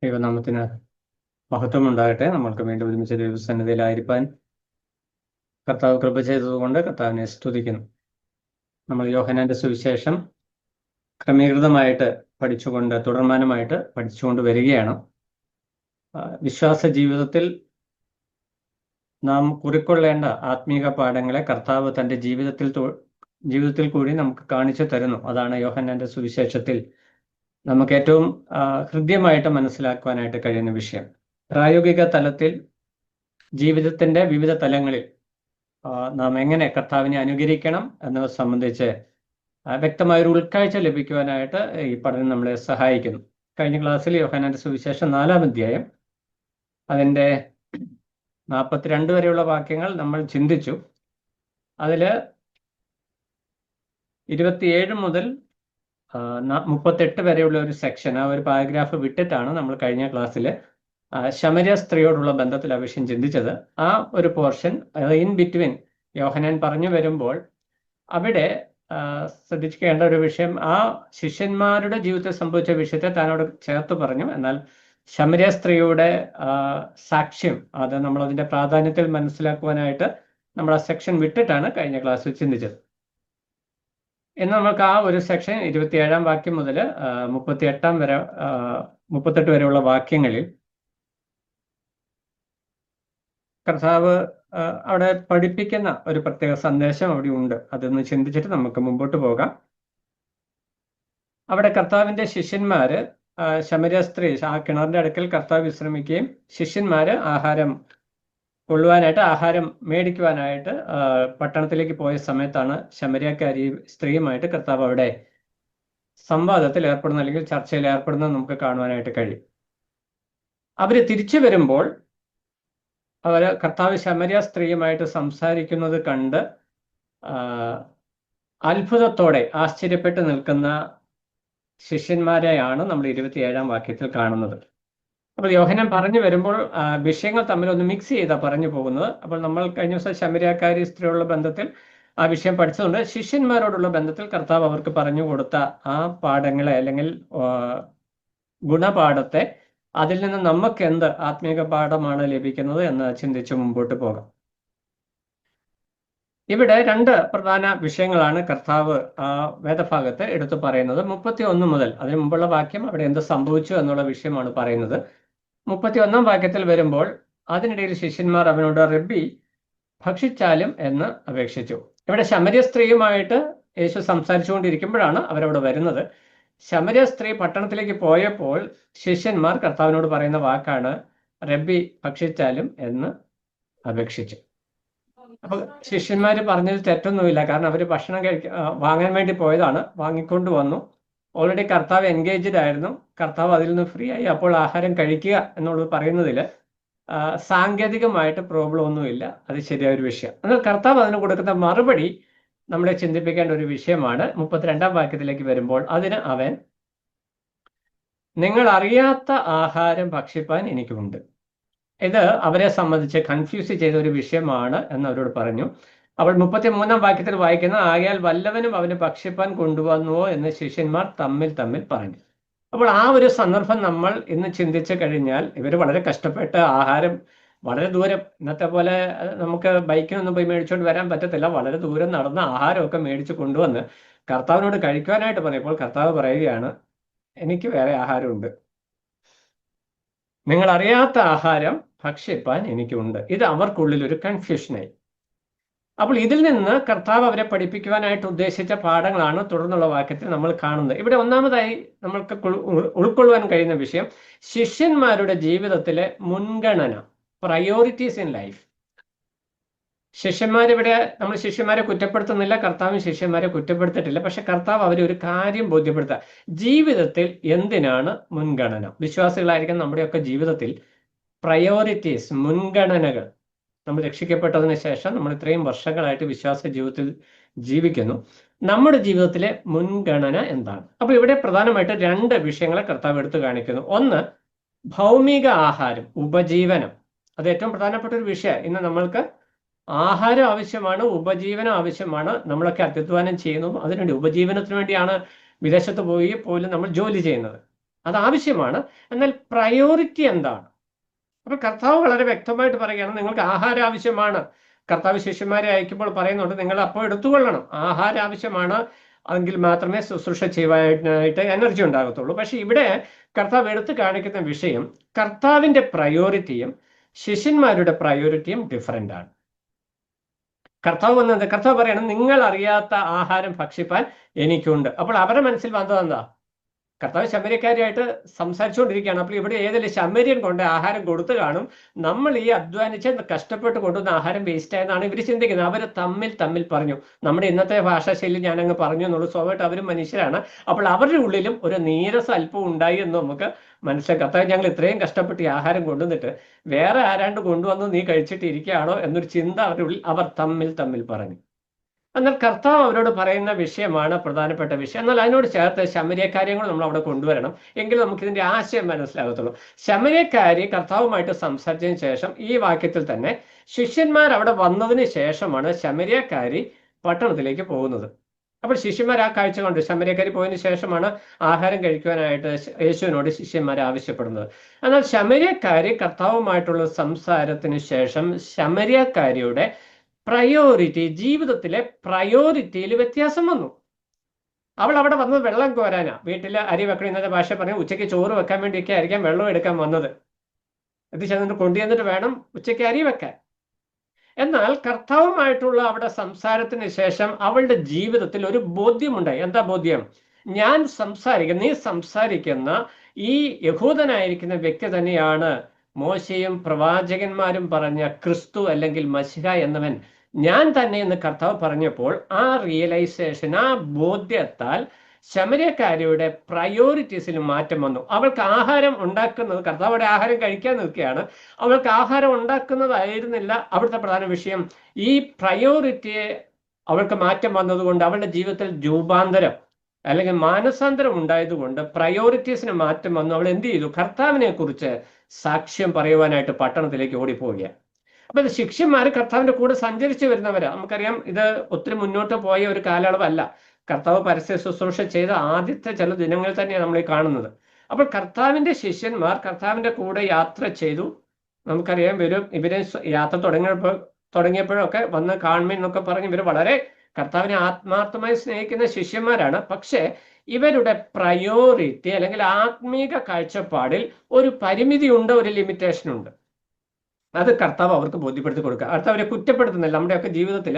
ദൈവനാമത്തിന് മഹത്വം ഉണ്ടാകട്ടെ. നമ്മൾക്ക് വേണ്ടി ഒരുമിച്ച് ദൈവസന്നിധിയിലായിരിക്കാൻ കർത്താവ് കൃപ ചെയ്തതുകൊണ്ട് കർത്താവിനെ സ്തുതിക്കുന്നു. നമ്മൾ യോഹന്നാന്റെ സുവിശേഷം ക്രമീകൃതമായിട്ട് തുടർമാനമായിട്ട് പഠിച്ചുകൊണ്ട് വരികയാണ്. വിശ്വാസ ജീവിതത്തിൽ നാം കുറിക്കൊള്ളേണ്ട ആത്മീക പാഠങ്ങളെ കർത്താവ് തൻ്റെ ജീവിതത്തിൽ കൂടി നമുക്ക് കാണിച്ചു തരുന്നു. അതാണ് യോഹന്നാന്റെ സുവിശേഷത്തിൽ നമുക്ക് ഏറ്റവും ഹൃദ്യമായിട്ട് മനസ്സിലാക്കുവാനായിട്ട് കഴിയുന്ന വിഷയം. പ്രായോഗിക തലത്തിൽ ജീവിതത്തിന്റെ വിവിധ തലങ്ങളിൽ നാം എങ്ങനെ കർത്താവിനെ അനുകരിക്കണം എന്നത് സംബന്ധിച്ച് വ്യക്തമായൊരു ഉൾക്കാഴ്ച ലഭിക്കുവാനായിട്ട് ഈ പഠനം നമ്മളെ സഹായിക്കുന്നു. കഴിഞ്ഞ ക്ലാസ്സിൽ യോഹന്നാന്റെ സുവിശേഷം 4-ാം അധ്യായം അതിൻ്റെ 42 വരെയുള്ള വാക്യങ്ങൾ നമ്മൾ ചിന്തിച്ചു. അതിൽ 27 മുതൽ 38 വരെയുള്ള ഒരു സെക്ഷൻ, ആ ഒരു പാരഗ്രാഫ് വിട്ടിട്ടാണ് നമ്മൾ കഴിഞ്ഞ ക്ലാസ്സിൽ ശമര്യ സ്ത്രീയോടുള്ള ബന്ധത്തിൽ ആ വിഷയം ചിന്തിച്ചത്. ആ ഒരു പോർഷൻ ഇൻ ബിറ്റ്വീൻ യോഹന്നാൻ പറഞ്ഞു വരുമ്പോൾ അവിടെ ശ്രദ്ധിക്കേണ്ട ഒരു വിഷയം, ആ ശിഷ്യന്മാരുടെ ജീവിതത്തിൽ സംഭവിച്ച വിഷയത്തെ താനോട് ചേർത്ത് പറഞ്ഞു. എന്നാൽ ശമര്യ സ്ത്രീയുടെ സാക്ഷ്യം അത് നമ്മൾ അതിന്റെ പ്രാധാന്യത്തിൽ മനസ്സിലാക്കുവാനായിട്ട് നമ്മൾ ആ സെക്ഷൻ വിട്ടിട്ടാണ് കഴിഞ്ഞ ക്ലാസ്സിൽ ചിന്തിച്ചത്. ഇന്ന് നമുക്ക് ആ ഒരു സെക്ഷൻ 27-ാം വാക്യം മുതൽ 38 വരെയുള്ള വാക്യങ്ങളിൽ കർത്താവ് അവിടെ പഠിപ്പിക്കുന്ന ഒരു പ്രത്യേക സന്ദേശം അവിടെ ഉണ്ട്. അതൊന്ന് ചിന്തിച്ചിട്ട് നമുക്ക് മുമ്പോട്ട് പോകാം. അവിടെ കർത്താവിന്റെ ശിഷ്യന്മാര് ശമര്യ സ്ത്രീ ആ കിണറിന്റെ അടുക്കൽ കർത്താവ് വിശ്രമിക്കുകയും ശിഷ്യന്മാര് ആഹാരം മേടിക്കുവാനായിട്ട് പട്ടണത്തിലേക്ക് പോയ സമയത്താണ് ശമര്യക്കാരി സ്ത്രീയുമായിട്ട് കർത്താവ് അവിടെ സംവാദത്തിൽ ഏർപ്പെടുന്ന അല്ലെങ്കിൽ ചർച്ചയിൽ ഏർപ്പെടുന്നത് നമുക്ക് കാണുവാനായിട്ട് കഴിയും. അവര് തിരിച്ചു വരുമ്പോൾ കർത്താവ് ശമര്യ സ്ത്രീയുമായിട്ട് സംസാരിക്കുന്നത് കണ്ട് അത്ഭുതത്തോടെ ആശ്ചര്യപ്പെട്ട് നിൽക്കുന്ന ശിഷ്യന്മാരെയാണ് നമ്മൾ 27-ാം വാക്യത്തിൽ കാണുന്നത്. അപ്പോൾ യോഹന്നാൻ പറഞ്ഞു വരുമ്പോൾ വിഷയങ്ങൾ തമ്മിലൊന്ന് മിക്സ് ചെയ്താണ് പറഞ്ഞു പോകുന്നത്. അപ്പോൾ നമ്മൾ കഴിഞ്ഞ ദിവസം ശമര്യക്കാരി സ്ത്രീയുള്ള ബന്ധത്തിൽ ആ വിഷയം പഠിച്ചതുകൊണ്ട് ശിഷ്യന്മാരോടുള്ള ബന്ധത്തിൽ കർത്താവ് അവർക്ക് പറഞ്ഞു കൊടുത്ത ആ പാഠങ്ങളെ അല്ലെങ്കിൽ ഗുണപാഠത്തെ, അതിൽ നിന്ന് നമുക്ക് എന്ത് ആത്മീക പാഠമാണ് ലഭിക്കുന്നത് എന്ന് ചിന്തിച്ച് മുമ്പോട്ട് പോകാം. ഇവിടെ 2 പ്രധാന വിഷയങ്ങളാണ് കർത്താവ് ആ വേദഭാഗത്ത് എടുത്തു പറയുന്നത്. 31 മുതൽ, അതിന് മുമ്പുള്ള വാക്യം അവിടെ എന്ത് സംഭവിച്ചു എന്നുള്ള വിഷയമാണ് പറയുന്നത്. 31-ാം വാക്യത്തിൽ വരുമ്പോൾ അതിനിടയിൽ ശിഷ്യന്മാർ അവനോട് റബ്ബി ഭക്ഷിച്ചാലും എന്ന് അപേക്ഷിച്ചു. ഇവിടെ ശമര്യ സ്ത്രീയുമായിട്ട് യേശു സംസാരിച്ചുകൊണ്ടിരിക്കുമ്പോഴാണ് അവരവിടെ വരുന്നത്. ശമര്യ സ്ത്രീ പട്ടണത്തിലേക്ക് പോയപ്പോൾ ശിഷ്യന്മാർ കർത്താവിനോട് പറയുന്ന വാക്കാണ് റബ്ബി ഭക്ഷിച്ചാലും എന്ന് അപേക്ഷിച്ചു. അപ്പൊ ശിഷ്യന്മാര് പറഞ്ഞതിൽ തെറ്റൊന്നുമില്ല. കാരണം അവർ ഭക്ഷണം വാങ്ങാൻ വേണ്ടി പോയതാണ്, വാങ്ങിക്കൊണ്ട് വന്നു. ഓൾറെഡി കർത്താവ് എൻഗേജ്ഡ് ആയിരുന്നു. കർത്താവ് അതിൽ നിന്ന് ഫ്രീ ആയി. അപ്പോൾ ആഹാരം കഴിക്കുക എന്നുള്ളത് പറയുന്നതിൽ സാങ്കേതികമായിട്ട് പ്രോബ്ലം ഒന്നുമില്ല. അത് ശരിയായൊരു വിഷയം. എന്നാൽ കർത്താവ് അതിന് കൊടുക്കുന്ന മറുപടി നമ്മളെ ചിന്തിപ്പിക്കേണ്ട ഒരു വിഷയമാണ്. 32-ാം വാക്യത്തിലേക്ക് വരുമ്പോൾ അതിന് അവൻ നിങ്ങൾ അറിയാത്ത ആഹാരം ഭക്ഷിപ്പാൻ എനിക്കുണ്ട്. ഇത് അവരെ സംബന്ധിച്ച് കൺഫ്യൂസ് ചെയ്ത ഒരു വിഷയമാണ് എന്ന് അവരോട് പറഞ്ഞു. അവൾ 33-ാം വാക്യത്തിൽ വായിക്കുന്ന ആകയാൽ വല്ലവനും അവന് ഭക്ഷിപ്പാൻ കൊണ്ടുവന്നുവോ എന്ന് ശിഷ്യന്മാർ തമ്മിൽ പറഞ്ഞു. അപ്പോൾ ആ ഒരു സന്ദർഭം നമ്മൾ ഇന്ന് ചിന്തിച്ചു കഴിഞ്ഞാൽ, ഇവർ വളരെ കഷ്ടപ്പെട്ട് ആഹാരം വളരെ ദൂരം, ഇന്നത്തെ പോലെ നമുക്ക് ബൈക്കിനൊന്നും പോയി മേടിച്ചുകൊണ്ട് വരാൻ പറ്റത്തില്ല, വളരെ ദൂരം നടന്ന ആഹാരമൊക്കെ മേടിച്ചു കൊണ്ടുവന്ന് കർത്താവിനോട് കഴിക്കുവാനായിട്ട് പറഞ്ഞപ്പോൾ കർത്താവ് പറയുകയാണ് എനിക്ക് വേറെ ആഹാരമുണ്ട്, നിങ്ങൾ അറിയാത്ത ആഹാരം ഭക്ഷിപ്പാൻ എനിക്കുണ്ട്. ഇത് അവർക്കുള്ളിൽ ഒരു കൺഫ്യൂഷനായി. അപ്പോൾ ഇതിൽ നിന്ന് കർത്താവ് അവരെ പഠിപ്പിക്കുവാനായിട്ട് ഉദ്ദേശിച്ച പാഠങ്ങളാണ് തുടർന്നുള്ള വാക്യത്തിൽ നമ്മൾ കാണുന്നത്. ഇവിടെ ഒന്നാമതായി നമ്മൾക്ക് ഉൾക്കൊള്ളുവാൻ കഴിയുന്ന വിഷയം ശിഷ്യന്മാരുടെ ജീവിതത്തിലെ മുൻഗണന, പ്രയോറിറ്റീസ് ഇൻ ലൈഫ്. ശിഷ്യന്മാരിവിടെ നമ്മൾ ശിഷ്യന്മാരെ കുറ്റപ്പെടുത്തുന്നില്ല, കർത്താവും ശിഷ്യന്മാരെ കുറ്റപ്പെടുത്തിയിട്ടില്ല. പക്ഷെ കർത്താവ് അവരെ ഒരു കാര്യം ബോധ്യപ്പെടുത്തുക, ജീവിതത്തിൽ എന്തിനാണ് മുൻഗണന. വിശ്വാസികളായിരിക്കും നമ്മുടെയൊക്കെ ജീവിതത്തിൽ പ്രയോറിറ്റീസ്, മുൻഗണനകൾ. നമ്മൾ രക്ഷിക്കപ്പെട്ടതിന് ശേഷം നമ്മൾ ഇത്രയും വർഷങ്ങളായിട്ട് വിശ്വാസ ജീവിതത്തിൽ ജീവിക്കുന്നു. നമ്മുടെ ജീവിതത്തിലെ മുൻഗണന എന്താണ്? അപ്പൊ ഇവിടെ പ്രധാനമായിട്ട് 2 വിഷയങ്ങളെ കർത്താവ് എടുത്തു കാണിക്കുന്നു. ഒന്ന്, ഭൗമിക ആഹാരം, ഉപജീവനം. അത് ഏറ്റവും പ്രധാനപ്പെട്ട ഒരു വിഷയം. ഇന്ന് നമ്മൾക്ക് ആഹാരം ആവശ്യമാണ്, ഉപജീവനം ആവശ്യമാണ്. നമ്മളൊക്കെ അത്യുത്വാനം ചെയ്യുന്നു, അതിനുവേണ്ടി ഉപജീവനത്തിന് വേണ്ടിയാണ് വിദേശത്ത് പോയി പോലും നമ്മൾ ജോലി ചെയ്യുന്നത്. അത് ആവശ്യമാണ്. എന്നാൽ പ്രയോറിറ്റി എന്താണ്? അപ്പൊ കർത്താവ് വളരെ വ്യക്തമായിട്ട് പറയുകയാണ്, നിങ്ങൾക്ക് ആഹാരം ആവശ്യമാണ്. കർത്താവ് ശിഷ്യന്മാരെ അയക്കുമ്പോൾ പറയുന്നുണ്ട്, നിങ്ങൾ അപ്പോൾ എടുത്തുകൊള്ളണം, ആഹാരം ആവശ്യമാണ്, എങ്കിൽ മാത്രമേ ശുശ്രൂഷ ചെയ്യുവാനായിട്ട് എനർജി ഉണ്ടാകത്തുള്ളൂ. പക്ഷെ ഇവിടെ കർത്താവ് എടുത്തു കാണിക്കുന്ന വിഷയം, കർത്താവിന്റെ പ്രയോറിറ്റിയും ശിഷ്യന്മാരുടെ പ്രയോറിറ്റിയും ഡിഫറെന്റ് ആണ്. കർത്താവ് വന്നത്, കർത്താവ് പറയണം, നിങ്ങൾ അറിയാത്ത ആഹാരം ഭക്ഷിപ്പാൻ എനിക്കുണ്ട്. അപ്പോൾ അവരുടെ മനസ്സിൽ വന്നത് എന്താ? കർത്താവ് ശമര്യക്കാരിയായിട്ട് സംസാരിച്ചുകൊണ്ടിരിക്കുകയാണ്. അപ്പോൾ ഇവിടെ ഏതെങ്കിലും ശമര്യൻ കൊണ്ട് ആഹാരം കൊടുത്തു കാണും, നമ്മൾ ഈ അധ്വാനിച്ച് കഷ്ടപ്പെട്ട് കൊണ്ടുവന്ന ആഹാരം വേസ്റ്റ് ആയെന്നാണ് ഇവർ ചിന്തിക്കുന്നത്. അവർ തമ്മിൽ പറഞ്ഞു, നമ്മുടെ ഇന്നത്തെ ഭാഷാശൈലി ഞാനങ്ങ് പറഞ്ഞു എന്നുള്ളൂ. സ്വാഭാവികമായിട്ട് അവരും മനുഷ്യരാണ്. അപ്പോൾ അവരുടെ ഉള്ളിലും ഒരു നീരസം അല്പം ഉണ്ടായി എന്ന് നമുക്ക് മനസ്സിലാക്കാം. കർത്താവ്, ഞങ്ങൾ ഇത്രയും കഷ്ടപ്പെട്ട് ഈ ആഹാരം കൊണ്ടുവന്നിട്ട് വേറെ ആരാണ്ട് കൊണ്ടുവന്ന് നീ കഴിച്ചിട്ട് ഇരിക്കുകയാണോ എന്നൊരു ചിന്ത അവരുടെ ഉള്ളിൽ അവർ തമ്മിൽ പറഞ്ഞു. എന്നാൽ കർത്താവ് അവരോട് പറയുന്ന വിഷയമാണ് പ്രധാനപ്പെട്ട വിഷയം. എന്നാൽ അതിനോട് ചേർത്ത് ശമര്യക്കാരെയും കൂടെ നമ്മൾ അവിടെ കൊണ്ടുവരണം, എങ്കിൽ നമുക്ക് ഇതിന്റെ ആശയം മനസ്സിലാകത്തുള്ളൂ. ശമര്യക്കാരി കർത്താവുമായിട്ട് സംസാരിച്ചതിന് ശേഷം ഈ വാക്യത്തിൽ തന്നെ ശിഷ്യന്മാർ അവിടെ വന്നതിന് ശേഷമാണ് ശമര്യക്കാരി പട്ടണത്തിലേക്ക് പോകുന്നത്. അപ്പോൾ ശിഷ്യന്മാർ ആ കാഴ്ച കണ്ടു. ശമര്യക്കാരി പോയതിനു ശേഷമാണ് ആഹാരം കഴിക്കുവാനായിട്ട് യേശുവിനോട് ശിഷ്യന്മാർ ആവശ്യപ്പെടുന്നത്. എന്നാൽ ശമര്യക്കാരി കർത്താവുമായിട്ടുള്ള സംസാരത്തിന് ശേഷം ശമര്യക്കാരിയുടെ പ്രയോറിറ്റി, ജീവിതത്തിലെ പ്രയോറിറ്റിയിൽ വ്യത്യാസം വന്നു. അവൾ അവിടെ വന്നത് വെള്ളം കോരാനാ. വീട്ടിൽ അരി വെക്കണം, ഇന്നത്തെ ഭാഷ പറഞ്ഞു ഉച്ചയ്ക്ക് ചോറ് വെക്കാൻ വേണ്ടിയൊക്കെ ആയിരിക്കാം വെള്ളം എടുക്കാൻ വന്നത്. എത്തിച്ചെന്നിട്ട് കൊണ്ടുവന്നിട്ട് വേണം ഉച്ചയ്ക്ക് അരി വെക്കാൻ. എന്നാൽ കർത്താവുമായിട്ടുള്ള അവിടെ സംസാരത്തിന് ശേഷം അവളുടെ ജീവിതത്തിൽ ഒരു ബോധ്യമുണ്ടായി. എന്താ ബോധ്യം? നീ സംസാരിക്കുന്ന ഈ യഹൂദനായിരിക്കുന്ന വ്യക്തി തന്നെയാണ് മോശയും പ്രവാചകന്മാരും പറഞ്ഞ ക്രിസ്തു അല്ലെങ്കിൽ മശിഹ എന്നവൻ ഞാൻ തന്നെ എന്ന് കർത്താവ് പറഞ്ഞപ്പോൾ ആ റിയലൈസേഷൻ, ആ ബോധ്യത്താൽ ശമര്യക്കാരിയുടെ പ്രയോറിറ്റീസിൽ മാറ്റം വന്നു. അവൾക്ക് ആഹാരം ഉണ്ടാക്കുന്നത്, കർത്താവിടെ ആഹാരം കഴിക്കാൻ നിൽക്കുകയാണ്, അവൾക്ക് ആഹാരം ഉണ്ടാക്കുന്നതായിരുന്നില്ല അവിടുത്തെ പ്രധാന വിഷയം. ഈ പ്രയോറിറ്റിയെ അവൾക്ക് മാറ്റം വന്നതുകൊണ്ട് അവളുടെ ജീവിതത്തിൽ രൂപാന്തരം അല്ലെങ്കിൽ മാനസാന്തരം ഉണ്ടായതുകൊണ്ട് പ്രയോറിറ്റീസിന് മാറ്റം വന്നു. അവൾ എന്ത് ചെയ്തു? കർത്താവിനെ കുറിച്ച് സാക്ഷ്യം പറയുവാനായിട്ട് പട്ടണത്തിലേക്ക് ഓടിപ്പോവുകയാണ്. അപ്പൊ ഇത് ശിഷ്യന്മാർ കർത്താവിന്റെ കൂടെ സഞ്ചരിച്ചു വരുന്നവരാ. നമുക്കറിയാം, ഇത് ഒത്തിരി മുന്നോട്ട് പോയ ഒരു കാലയളവല്ല. കർത്താവ് പരസ്യ ശുശ്രൂഷ ചെയ്ത ആദ്യത്തെ ചില ദിനങ്ങളിൽ തന്നെയാണ് നമ്മൾ ഈ കാണുന്നത്. അപ്പോൾ കർത്താവിന്റെ ശിഷ്യന്മാർ കർത്താവിന്റെ കൂടെ യാത്ര ചെയ്തു. നമുക്കറിയാം, ഇവരെ യാത്ര തുടങ്ങിയപ്പോഴൊക്കെ വന്ന് കാണുമെന്നൊക്കെ പറഞ്ഞ് ഇവർ വളരെ കർത്താവിനെ ആത്മാർത്ഥമായി സ്നേഹിക്കുന്ന ശിഷ്യന്മാരാണ്. പക്ഷെ ഇവരുടെ പ്രയോറിറ്റി അല്ലെങ്കിൽ ആത്മീക കാഴ്ചപ്പാടിൽ ഒരു പരിമിതി ഉണ്ട്, ഒരു ലിമിറ്റേഷൻ ഉണ്ട്. അത് കർത്താവ് അവർക്ക് ബോധ്യപ്പെടുത്തി കൊടുക്കുക. കർത്താവ് അവരെ കുറ്റപ്പെടുത്തുന്നില്ല. നമ്മുടെയൊക്കെ ജീവിതത്തിൽ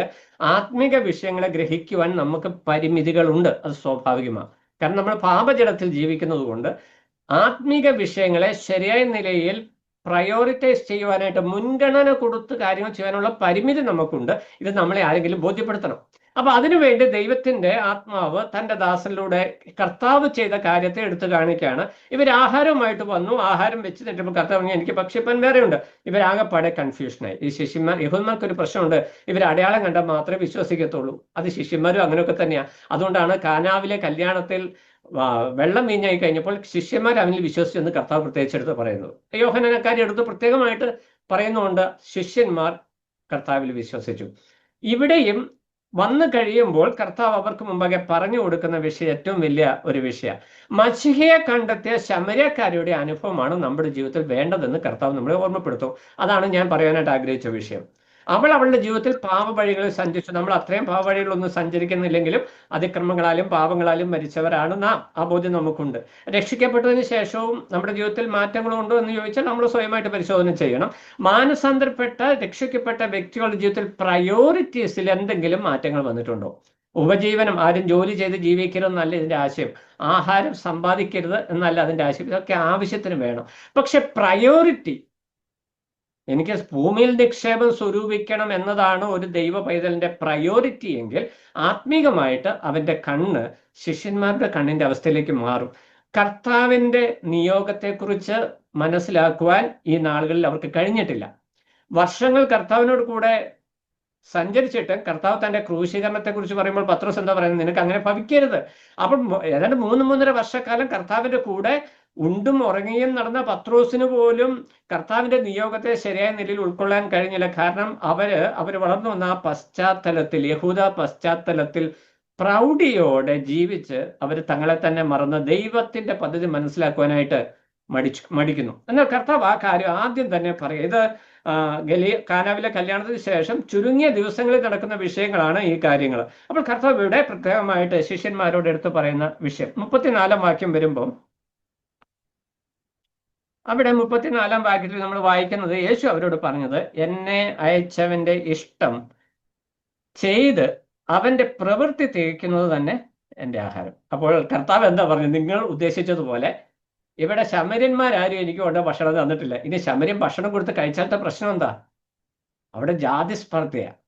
ആത്മീക വിഷയങ്ങളെ ഗ്രഹിക്കുവാൻ നമുക്ക് പരിമിതികളുണ്ട്, അത് സ്വാഭാവികമാണ്. കാരണം നമ്മൾ പാപജടത്തിൽ ജീവിക്കുന്നത് കൊണ്ട് ആത്മീക വിഷയങ്ങളെ ശരിയായ നിലയിൽ പ്രയോറിറ്റൈസ് ചെയ്യുവാനായിട്ട് മുൻഗണന കൊടുത്ത് കാര്യങ്ങൾ ചെയ്യാനുള്ള പരിമിതി നമുക്കുണ്ട്. ഇത് നമ്മളെ ആരെങ്കിലും ബോധ്യപ്പെടുത്തണം. അപ്പൊ അതിനുവേണ്ടി ദൈവത്തിന്റെ ആത്മാവ് തന്റെ ദാസനിലൂടെ കർത്താവ് ചെയ്ത കാര്യത്തെ എടുത്തു കാണിക്കുകയാണ്. ഇവർ ആഹാരവുമായിട്ട് വന്നു, ആഹാരം വെച്ച് നിന്നപ്പോൾ കർത്താവ് എനിക്ക് ഭക്ഷിപ്പാൻ വേറെയുണ്ട്. ഇവരാകെപ്പാടെ കൺഫ്യൂഷനായി. ഈ ശിഷ്യന്മാർ, യഹൂദന്മാർക്ക് ഒരു പ്രശ്നമുണ്ട്, ഇവർ അടയാളം കണ്ടാൽ മാത്രമേ വിശ്വസിക്കത്തുള്ളൂ. അത് ശിഷ്യന്മാരും അങ്ങനെയൊക്കെ തന്നെയാണ്. അതുകൊണ്ടാണ് കാനാവിലെ കല്യാണത്തിൽ വെള്ളം വീഞ്ഞായി കഴിഞ്ഞപ്പോൾ ശിഷ്യന്മാർ അവനിൽ വിശ്വസിച്ചെന്ന് കർത്താവ് പ്രത്യേകിച്ച് എടുത്ത് പറയുന്നത്. യോഹന്നാനക്കാരെ എടുത്ത് പ്രത്യേകമായിട്ട് പറയുന്നുണ്ട്, ശിഷ്യന്മാർ കർത്താവിൽ വിശ്വസിച്ചു. ഇവിടെയും വന്നു കഴിയുമ്പോൾ കർത്താവ് അവർക്ക് മുമ്പാകെ പറഞ്ഞു കൊടുക്കുന്ന വിഷയം ഏറ്റവും വലിയ ഒരു വിഷയം. മശിഹയെ കണ്ടെത്തിയ ശമര്യക്കാരുടെ അനുഭവമാണ് നമ്മുടെ ജീവിതത്തിൽ വേണ്ടതെന്ന് കർത്താവ് നമ്മളെ ഓർമ്മപ്പെടുത്തും. അതാണ് ഞാൻ പറയാനായിട്ട് ആഗ്രഹിച്ച വിഷയം. അവളുടെ ജീവിതത്തിൽ പാപവഴികളിൽ സഞ്ചരിച്ചു. നമ്മൾ അത്രയും പാപവഴികളൊന്നും സഞ്ചരിക്കുന്നില്ലെങ്കിലും അതിക്രമങ്ങളാലും പാപങ്ങളാലും മരിച്ചവരാണ് നാം. ആ ബോധ്യം നമുക്കുണ്ട്. രക്ഷിക്കപ്പെട്ടതിന് ശേഷവും നമ്മുടെ ജീവിതത്തിൽ മാറ്റങ്ങളുണ്ടോ എന്ന് ചോദിച്ചാൽ നമ്മൾ സ്വയമായിട്ട് പരിശോധന ചെയ്യണം. മാനസാന്തരപ്പെട്ട രക്ഷിക്കപ്പെട്ട വ്യക്തികളുടെ ജീവിതത്തിൽ പ്രയോറിറ്റീസിൽ എന്തെങ്കിലും മാറ്റങ്ങൾ വന്നിട്ടുണ്ടോ? ഉപജീവനം, ആരും ജോലി ചെയ്ത് ജീവിക്കരുതെന്നല്ല ഇതിന്റെ ആശയം. ആഹാരം സമ്പാദിക്കരുത് എന്നല്ല അതിന്റെ ആശയം. ഇതൊക്കെ ആവശ്യത്തിന് വേണം. പക്ഷെ പ്രയോറിറ്റി, എനിക്ക് ഭൂമിയിൽ നിക്ഷേപം സ്വരൂപിക്കണം എന്നതാണ് ഒരു ദൈവ പൈതലിന്റെ പ്രയോറിറ്റി എങ്കിൽ ആത്മീകമായിട്ട് അവന്റെ കണ്ണ് ശിഷ്യന്മാരുടെ കണ്ണിന്റെ അവസ്ഥയിലേക്ക് മാറും. കർത്താവിന്റെ നിയോഗത്തെക്കുറിച്ച് മനസ്സിലാക്കുവാൻ ഈ നാളുകളിൽ അവർക്ക് കഴിഞ്ഞിട്ടില്ല. വർഷങ്ങൾ കർത്താവിനോട് കൂടെ സഞ്ചരിച്ചിട്ട് കർത്താവ് തന്റെ ക്രൂശീകരണത്തെ കുറിച്ച് പറയുമ്പോൾ പത്രോസ് എന്താ പറയുന്നത്? നിനക്ക് അങ്ങനെ ഭവിക്കരുത്. അപ്പം ഏതാണ്ട് 3.5 വർഷക്കാലം കർത്താവിന്റെ കൂടെ ഉണ്ടും ഉറങ്ങിയും നടന്ന പത്രോസിന് പോലും കർത്താവിന്റെ നിയോഗത്തെ ശരിയായ നിലയിൽ ഉൾക്കൊള്ളാൻ കഴിഞ്ഞില്ല. കാരണം അവര് വളർന്നു വന്ന ആ പശ്ചാത്തലത്തിൽ, യഹൂദ പശ്ചാത്തലത്തിൽ പ്രൗഢിയോടെ ജീവിച്ച് അവർ തങ്ങളെ തന്നെ മറന്ന് ദൈവത്തിന്റെ പദ്ധതി മനസ്സിലാക്കുവാനായിട്ട് മടിക്കുന്നു. എന്നാൽ കർത്താവ് ആ കാര്യം ആദ്യം തന്നെ പറയും. ഇത് കാനാവിലെ കല്യാണത്തിന് ശേഷം ചുരുങ്ങിയ ദിവസങ്ങളിൽ നടക്കുന്ന വിഷയങ്ങളാണ് ഈ കാര്യങ്ങൾ. അപ്പോൾ കർത്താവ് ഇവിടെ പ്രത്യേകമായിട്ട് ശിഷ്യന്മാരോട് എടുത്തു പറയുന്ന വിഷയം 34 വാക്യം വരുമ്പോൾ, അവിടെ 34 വാക്യത്തിൽ നമ്മൾ വായിക്കുന്നത്, യേശു അവരോട് പറഞ്ഞത്, എന്നെ അയച്ചവന്റെ ഇഷ്ടം ചെയ്ത് അവന്റെ പ്രവൃത്തി തികയ്ക്കുന്നത് തന്നെ എൻ്റെ ആഹാരം. അപ്പോൾ കർത്താവ് എന്താ പറഞ്ഞത്? നിങ്ങൾ ഉദ്ദേശിച്ചതുപോലെ ഇവിടെ ശമര്യന്മാരാരും എനിക്ക് കൊണ്ട് ഭക്ഷണം തന്നിട്ടില്ല. ഇനി ശമര്യൻ ഭക്ഷണം കൊടുത്ത് കഴിച്ചാലത്തെ പ്രശ്നം എന്താ? അവിടെ ജാതി സ്പർദ്ധയാണ്.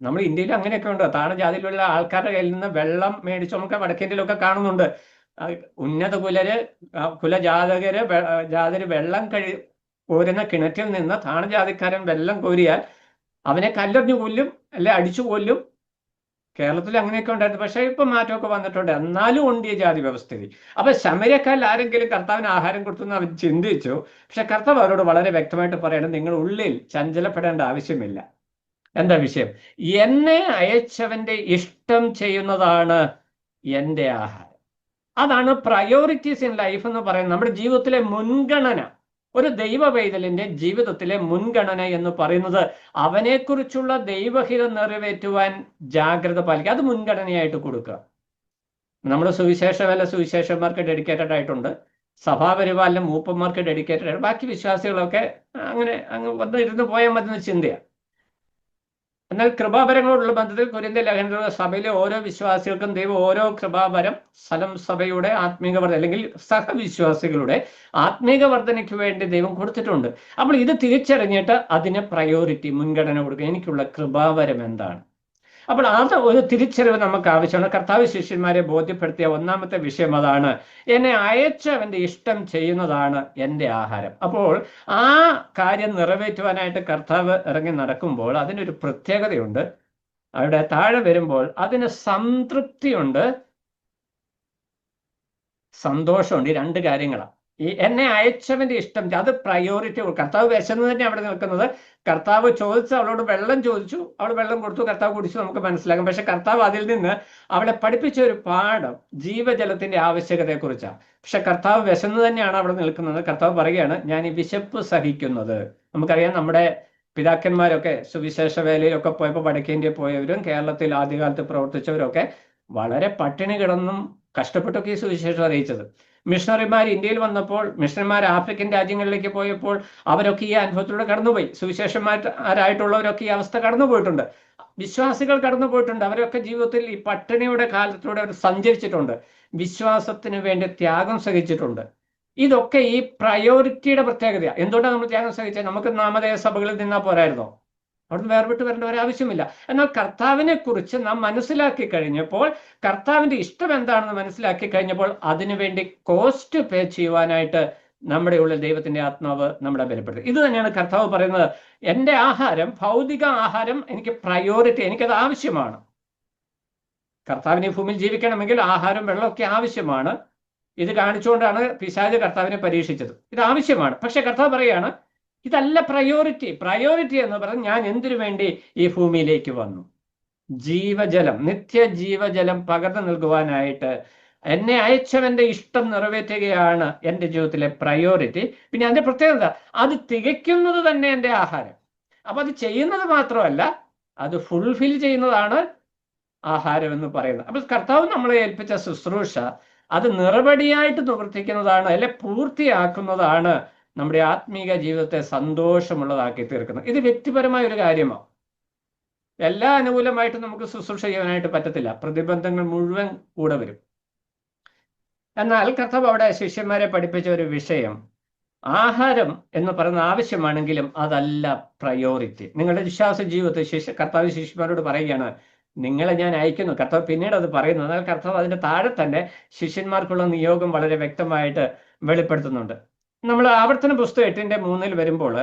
നമ്മൾ ഇന്ത്യയിൽ അങ്ങനെയൊക്കെ ഉണ്ട്. താഴെ ജാതിയിലുള്ള ആൾക്കാരുടെ കയ്യിൽ നിന്ന് വെള്ളം മേടിച്ച് നമുക്ക് വടക്കേന്ത്യയിലൊക്കെ കാണുന്നുണ്ട്. ഉന്നത ജാതര് വെള്ളം കോരുന്ന കിണറ്റിൽ നിന്ന് താണജാതിക്കാരൻ വെള്ളം കോരിയാൽ അവനെ കല്ലെറിഞ്ഞു കൊല്ലും, അല്ലെ അടിച്ചു കൊല്ലും. കേരളത്തിൽ അങ്ങനെയൊക്കെ ഉണ്ടായിരുന്നു. പക്ഷേ ഇപ്പൊ മാറ്റമൊക്കെ വന്നിട്ടുണ്ട്. എന്നാലും ഉണ്ട് ഈ ജാതി വ്യവസ്ഥിതി. അപ്പൊ ശമര്യക്കാരിൽ ആരെങ്കിലും കർത്താവിന് ആഹാരം കൊടുത്തു എന്ന് അവർ ചിന്തിച്ചു. പക്ഷെ കർത്താവ് അവരോട് വളരെ വ്യക്തമായിട്ട് പറയണം, നിങ്ങൾ ഉള്ളിൽ ചഞ്ചലപ്പെടേണ്ട ആവശ്യമില്ല. എന്താ വിഷയം? എന്നെ അയച്ചവന്റെ ഇഷ്ടം ചെയ്യുന്നതാണ് എൻ്റെ ആഹാരം. അതാണ് പ്രയോറിറ്റീസ് ഇൻ ലൈഫ് എന്ന് പറയുന്നത്. നമ്മുടെ ജീവിതത്തിലെ മുൻഗണന, ഒരു ദൈവ പൈതലിന്റെ ജീവിതത്തിലെ മുൻഗണന എന്ന് പറയുന്നത് അവനെക്കുറിച്ചുള്ള ദൈവഹിതം നിറവേറ്റുവാൻ ജാഗ്രത പാലിക്കുക. അത് മുൻഗണനയായിട്ട് കൊടുക്കുക. നമ്മുടെ സുവിശേഷന്മാർക്ക് ഡെഡിക്കേറ്റഡ് ആയിട്ടുണ്ട്, സഭാപരിപാലനം മൂപ്പന്മാർക്ക് ഡെഡിക്കേറ്റഡ് ആയിട്ട്, ബാക്കി വിശ്വാസികളൊക്കെ അങ്ങനെ വന്ന് ഇരുന്ന് പോയാൽ മതി എന്ന ചിന്തയാണ്. എന്നാൽ കൃപാവരങ്ങളോടുള്ള ബന്ധത്തിൽ കൊരിന്ത്യർ ലേഖനത്തിലുള്ള സഭയിലെ ഓരോ വിശ്വാസികൾക്കും ദൈവം ഓരോ കൃപാവരം സഭയുടെ ആത്മീക വർദ്ധന അല്ലെങ്കിൽ സഹവിശ്വാസികളുടെ ആത്മീക വർദ്ധനയ്ക്ക് വേണ്ടി ദൈവം കൊടുത്തിട്ടുണ്ട്. അപ്പോൾ ഇത് തിരിച്ചറിഞ്ഞിട്ട് അതിന് പ്രയോറിറ്റി, മുൻഗണന കൊടുക്കുക. എനിക്കുള്ള കൃപാവരം എന്താണ്? അപ്പോൾ അത് ഒരു തിരിച്ചറിവ് നമുക്ക് ആവശ്യമാണ്. കർത്താവ് ശിഷ്യന്മാരെ ബോധ്യപ്പെടുത്തിയ ഒന്നാമത്തെ വിഷയം അതാണ്, എന്നെ അയച്ചവന്റെ ഇഷ്ടം ചെയ്യുന്നതാണ് എൻ്റെ ആഹാരം. അപ്പോൾ ആ കാര്യം നിറവേറ്റുവാനായിട്ട് കർത്താവ് ഇറങ്ങി നടക്കുമ്പോൾ അതിനൊരു പ്രത്യേകതയുണ്ട്. അവിടെ താഴെ വരുമ്പോൾ അതിന് സംതൃപ്തിയുണ്ട്, സന്തോഷമുണ്ട്. ഈ രണ്ട് കാര്യങ്ങളാണ്. ഈ എന്നെ അയച്ചവന്റെ ഇഷ്ടം, അത് പ്രയോറിറ്റി. കർത്താവ് വിശന്ന് തന്നെ അവിടെ നിൽക്കുന്നത്. കർത്താവ് ചോദിച്ചു, അവളോട് വെള്ളം ചോദിച്ചു, അവൾ വെള്ളം കൊടുത്തു, കർത്താവ് കുടിച്ചു, നമുക്ക് മനസ്സിലാക്കാം. പക്ഷെ കർത്താവ് അതിൽ നിന്ന് അവളെ പഠിപ്പിച്ച ഒരു പാഠം ജീവജലത്തിന്റെ ആവശ്യകതയെക്കുറിച്ചാണ്. പക്ഷെ കർത്താവ് വിശന്ന് തന്നെയാണ് അവിടെ നിൽക്കുന്നത്. കർത്താവ് പറയുകയാണ്, ഞാൻ ഈ വിശപ്പ് സഹിക്കുന്നത്. നമുക്കറിയാം, നമ്മുടെ പിതാക്കന്മാരൊക്കെ സുവിശേഷ വേലയിലൊക്കെ പോയപ്പോൾ വടക്കേന്ത്യ പോയവരും കേരളത്തിൽ ആദ്യകാലത്ത് പ്രവർത്തിച്ചവരൊക്കെ വളരെ പട്ടിണി കിടന്നും കഷ്ടപ്പെട്ടൊക്കെ ഈ സുവിശേഷം അറിയിച്ചത്. മിഷണറിമാർ ഇന്ത്യയിൽ വന്നപ്പോൾ, മിഷണറിമാർ ആഫ്രിക്കൻ രാജ്യങ്ങളിലേക്ക് പോയപ്പോൾ അവരൊക്കെ ഈ അനുഭവത്തിലൂടെ കടന്നുപോയി. സുവിശേഷന്മാരായിട്ടുള്ളവരൊക്കെ ഈ അവസ്ഥ കടന്നുപോയിട്ടുണ്ട്. വിശ്വാസികൾ കടന്നുപോയിട്ടുണ്ട്. അവരൊക്കെ ജീവിതത്തിൽ ഈ പട്ടിണിയുടെ കാലത്തിലൂടെ അവർ സഞ്ചരിച്ചിട്ടുണ്ട്. വിശ്വാസത്തിന് വേണ്ടി ത്യാഗം സഹിച്ചിട്ടുണ്ട്. ഇതൊക്കെ ഈ പ്രയോറിറ്റിയുടെ പ്രത്യേകതയാണ്. എന്തുകൊണ്ടാണ് നമ്മൾ ത്യാഗം സഹിച്ചത്? നമുക്ക് നാമധേയ സഭകളിൽ നിന്നാൽ പോരായിരുന്നോ? അവിടുന്ന് വേർപെട്ട് വരേണ്ട ഒരാവശ്യമില്ല. എന്നാൽ കർത്താവിനെ കുറിച്ച് നാം മനസ്സിലാക്കി കഴിഞ്ഞപ്പോൾ, കർത്താവിന്റെ ഇഷ്ടം എന്താണെന്ന് മനസ്സിലാക്കി കഴിഞ്ഞപ്പോൾ അതിനുവേണ്ടി കോസ്റ്റ് പേ ചെയ്യുവാനായിട്ട് നമ്മുടെ ഉള്ളിൽ ദൈവത്തിന്റെ ആത്മാവ് നമ്മളെ ബലപ്പെടുത്തി. ഇത് തന്നെയാണ് കർത്താവ് പറയുന്നത്, എൻ്റെ ആഹാരം, ഭൗതിക ആഹാരം എനിക്ക് പ്രയോറിറ്റി, എനിക്കത് ആവശ്യമാണ്. കർത്താവിനെ ഭൂമിയിൽ ജീവിക്കണമെങ്കിൽ ആഹാരം വെള്ളമൊക്കെ ആവശ്യമാണ്. ഇത് കാണിച്ചുകൊണ്ടാണ് പിശാച് കർത്താവിനെ പരീക്ഷിച്ചത്. ഇത് ആവശ്യമാണ്. പക്ഷെ കർത്താവ് പറയാണ്, ഇതല്ല പ്രയോറിറ്റി. പ്രയോറിറ്റി എന്ന് പറഞ്ഞാൽ ഞാൻ എന്തിനു വേണ്ടി ഈ ഭൂമിയിലേക്ക് വന്നു? ജീവജലം, നിത്യജീവജലം പകർന്നു നൽകുവാനായിട്ട് എന്നെ അയച്ചവന്റെ ഇഷ്ടം നിറവേറ്റുകയാണ് എൻ്റെ ജീവിതത്തിലെ പ്രയോറിറ്റി. പിന്നെ അതിന്റെ പ്രത്യേകത, അത് തികയ്ക്കുന്നത് തന്നെ എൻ്റെ ആഹാരം. അപ്പൊ അത് ചെയ്യുന്നത് മാത്രമല്ല, അത് ഫുൾഫിൽ ചെയ്യുന്നതാണ് ആഹാരം എന്ന് പറയുന്നത്. അപ്പൊ കർത്താവ് നമ്മളെ ഏൽപ്പിച്ച ശുശ്രൂഷ അത് നിറപടിയായിട്ട് നിവർത്തിക്കുന്നതാണ്, അല്ലെ പൂർത്തിയാക്കുന്നതാണ് നമ്മുടെ ആത്മീക ജീവിതത്തെ സന്തോഷമുള്ളതാക്കി തീർക്കുന്നത്. ഇത് വ്യക്തിപരമായ ഒരു കാര്യമാണ്. എല്ലാ അനുകൂലമായിട്ടും നമുക്ക് ശുശ്രൂഷ ചെയ്യാനായിട്ട് പറ്റത്തില്ല. പ്രതിബന്ധങ്ങൾ മുഴുവൻ കൂടെ വരും. എന്നാൽ കർത്താവ് അവിടെ ശിഷ്യന്മാരെ പഠിപ്പിച്ച ഒരു വിഷയം, ആഹാരം എന്ന് പറയുന്ന ആവശ്യമാണെങ്കിലും അതല്ല പ്രയോറിറ്റി. നിങ്ങളുടെ വിശ്വാസ ജീവിതത്തിൽ കർത്താവ് ശിഷ്യന്മാരോട് പറയുകയാണ്, നിങ്ങളെ ഞാൻ അയക്കുന്നു. കർത്താവ് പിന്നീട് അത് പറയുന്നു. എന്നാൽ കർത്താവ് അതിന്റെ താഴെ തന്നെ ശിഷ്യന്മാർക്കുള്ള നിയോഗം വളരെ വ്യക്തമായിട്ട് വെളിപ്പെടുത്തുന്നുണ്ട്. നമ്മൾ ആവർത്തന പുസ്തകം 8:3 വരുമ്പോൾ,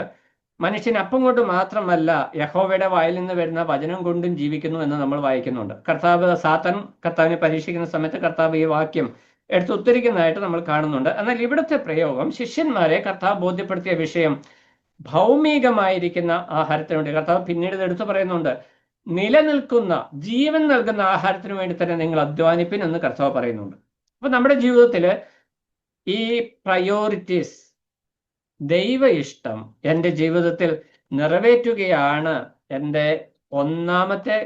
മനുഷ്യൻ അപ്പം കൊണ്ട് മാത്രമല്ല യഹോവയുടെ വായിൽ നിന്ന് വരുന്ന വചനം കൊണ്ടും ജീവിക്കുന്നു എന്ന് നമ്മൾ വായിക്കുന്നുണ്ട്. സാത്താൻ കർത്താവിനെ പരീക്ഷിക്കുന്ന സമയത്ത് കർത്താവ് ഈ വാക്യം എടുത്തുദ്ധരിക്കുന്നതായിട്ട് നമ്മൾ കാണുന്നുണ്ട്. എന്നാൽ ഇവിടുത്തെ പ്രയോഗം ശിഷ്യന്മാരെ കർത്താവ് ബോധ്യപ്പെടുത്തിയ വിഷയം ഭൗമികമായിരിക്കുന്ന ആഹാരത്തിന് വേണ്ടി. കർത്താവ് പിന്നീട് ഇത് എടുത്തു പറയുന്നുണ്ട്, നിലനിൽക്കുന്ന ജീവൻ നൽകുന്ന ആഹാരത്തിന് വേണ്ടി തന്നെ നിങ്ങൾ അധ്വാനിപ്പിൻ എന്ന് കർത്താവ് പറയുന്നുണ്ട്. അപ്പൊ നമ്മുടെ ജീവിതത്തിൽ ഈ പ്രയോറിറ്റീസ്, ദൈവ ഇഷ്ടം എൻ്റെ ജീവിതത്തിൽ നിറവേറ്റുകയാണ് എൻ്റെ ഒന്നാമത്തെ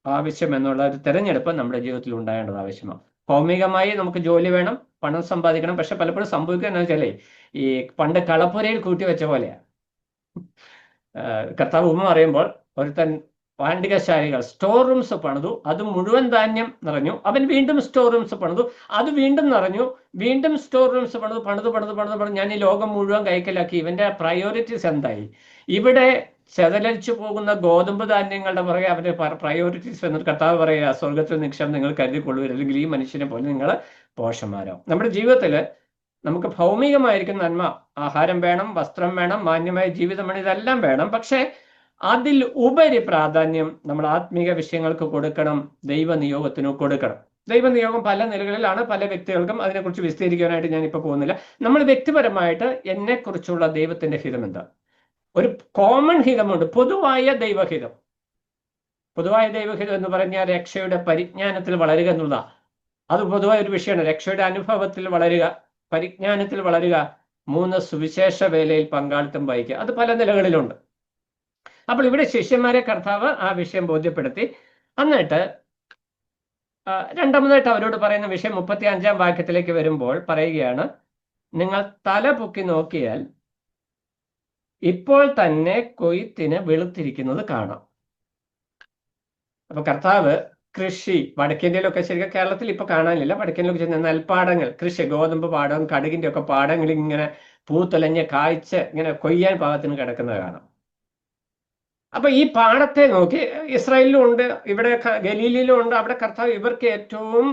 ആവശ്യം എന്നുള്ള ഒരു തിരഞ്ഞെടുപ്പ് നമ്മുടെ ജീവിതത്തിൽ ഉണ്ടാകേണ്ടത് ആവശ്യമാണ്. ഭൗമികമായി നമുക്ക് ജോലി വേണം, പണം സമ്പാദിക്കണം. പക്ഷെ പലപ്പോഴും സംഭവിക്കുക എന്ന് വെച്ചാലേ, ഈ പണ്ട് കളപ്പുരയിൽ കൂട്ടി വെച്ച പോലെയാ. കർത്താവ് ഉപമ പറയുമ്പോൾ, ഒരുത്തൻ പാണ്ഡികശാലികൾ സ്റ്റോർ റൂംസ് പണിതു, അത് മുഴുവൻ ധാന്യം നിറഞ്ഞു. അവൻ വീണ്ടും സ്റ്റോർ റൂംസ് പണിതു, അത് വീണ്ടും നിറഞ്ഞു. വീണ്ടും സ്റ്റോർ റൂംസ് പണിതു. ഞാൻ ഈ ലോകം മുഴുവൻ കൈക്കലാക്കി. ഇവന്റെ പ്രയോറിറ്റീസ് എന്തായി? ഇവിടെ ചെതലരിച്ചു പോകുന്ന ഗോതമ്പ് ധാന്യങ്ങളുടെ പുറകെ അവന്റെ പ്രയോറിറ്റീസ് എന്നിട്ട് കർത്താവ് പറയുക, സ്വർഗത്തിൽ നിക്ഷേപം നിങ്ങൾ കരുതിക്കൊള്ളുക, അല്ലെങ്കിൽ ഈ മനുഷ്യനെ പോലെ നിങ്ങൾ പോഷന്മാരോ. നമ്മുടെ ജീവിതത്തിൽ നമുക്ക് ഭൗമികമായിരിക്കുന്ന നന്മ, ആഹാരം വേണം, വസ്ത്രം വേണം, മാന്യമായ ജീവിതം വേണം, ഇതെല്ലാം വേണം. പക്ഷെ അതിൽ ഉപരി പ്രാധാന്യം നമ്മൾ ആത്മീക വിഷയങ്ങൾക്ക് കൊടുക്കണം, ദൈവനിയോഗത്തിന് കൊടുക്കണം. ദൈവനിയോഗം പല നിലകളിലാണ്, പല വ്യക്തികൾക്കും. അതിനെക്കുറിച്ച് വിസ്തരിക്കാനായിട്ട് ഞാനിപ്പോൾ പോകുന്നില്ല. നമ്മൾ വ്യക്തിപരമായിട്ട് എന്നെക്കുറിച്ചുള്ള ദൈവത്തിന്റെ ഹിതം എന്താ? ഒരു കോമൺ ഹിതമുണ്ട്, പൊതുവായ ദൈവഹിതം. പൊതുവായ ദൈവഹിതം എന്ന് പറഞ്ഞാൽ രക്ഷയുടെ പരിജ്ഞാനത്തിൽ വളരുക എന്നുള്ളതാണ്. അത് പൊതുവായ ഒരു വിഷയമാണ്. രക്ഷയുടെ അനുഭവത്തിൽ വളരുക, പരിജ്ഞാനത്തിൽ വളരുക, 3 സുവിശേഷ വേലയിൽ പങ്കാളിത്തം വഹിക്കുക. അത് പല നിലകളിലുണ്ട്. അപ്പോൾ ഇവിടെ ശിഷ്യന്മാരെ കർത്താവ് ആ വിഷയം ബോധ്യപ്പെടുത്തി. എന്നിട്ട് രണ്ടാമതായിട്ട് അവരോട് പറയുന്ന വിഷയം 35-ാം വാക്യത്തിലേക്ക് വരുമ്പോൾ പറയുകയാണ്, നിങ്ങൾ തല പൊക്കി നോക്കിയാൽ ഇപ്പോൾ തന്നെ കൊയ്ത്തിന് വെളുത്തിരിക്കുന്നത് കാണാം. അപ്പൊ കർത്താവ് കൃഷി, വടക്കേന്ത്യയിലൊക്കെ ശരിക്കും കേരളത്തിൽ ഇപ്പൊ കാണാനില്ല, വടക്കേന്ത്യയിലൊക്കെ ചെന്ന നെൽപ്പാടങ്ങൾ, കൃഷി, ഗോതമ്പ് പാടം, കടുകിന്റെ ഒക്കെ പാടങ്ങൾ ഇങ്ങനെ പൂത്തൊലഞ്ഞ കായ്ച്ച ഇങ്ങനെ കൊയ്യാൻ പാകത്തിന് കിടക്കുന്നത് കാണാം. അപ്പൊ ഈ പാടത്തെ നോക്കി, ഇസ്രായേലിലും ഉണ്ട്, ഇവിടെ ഗലീലിലും ഉണ്ട്, അവിടെ കർത്താവ് ഇവർക്ക് ഏറ്റവും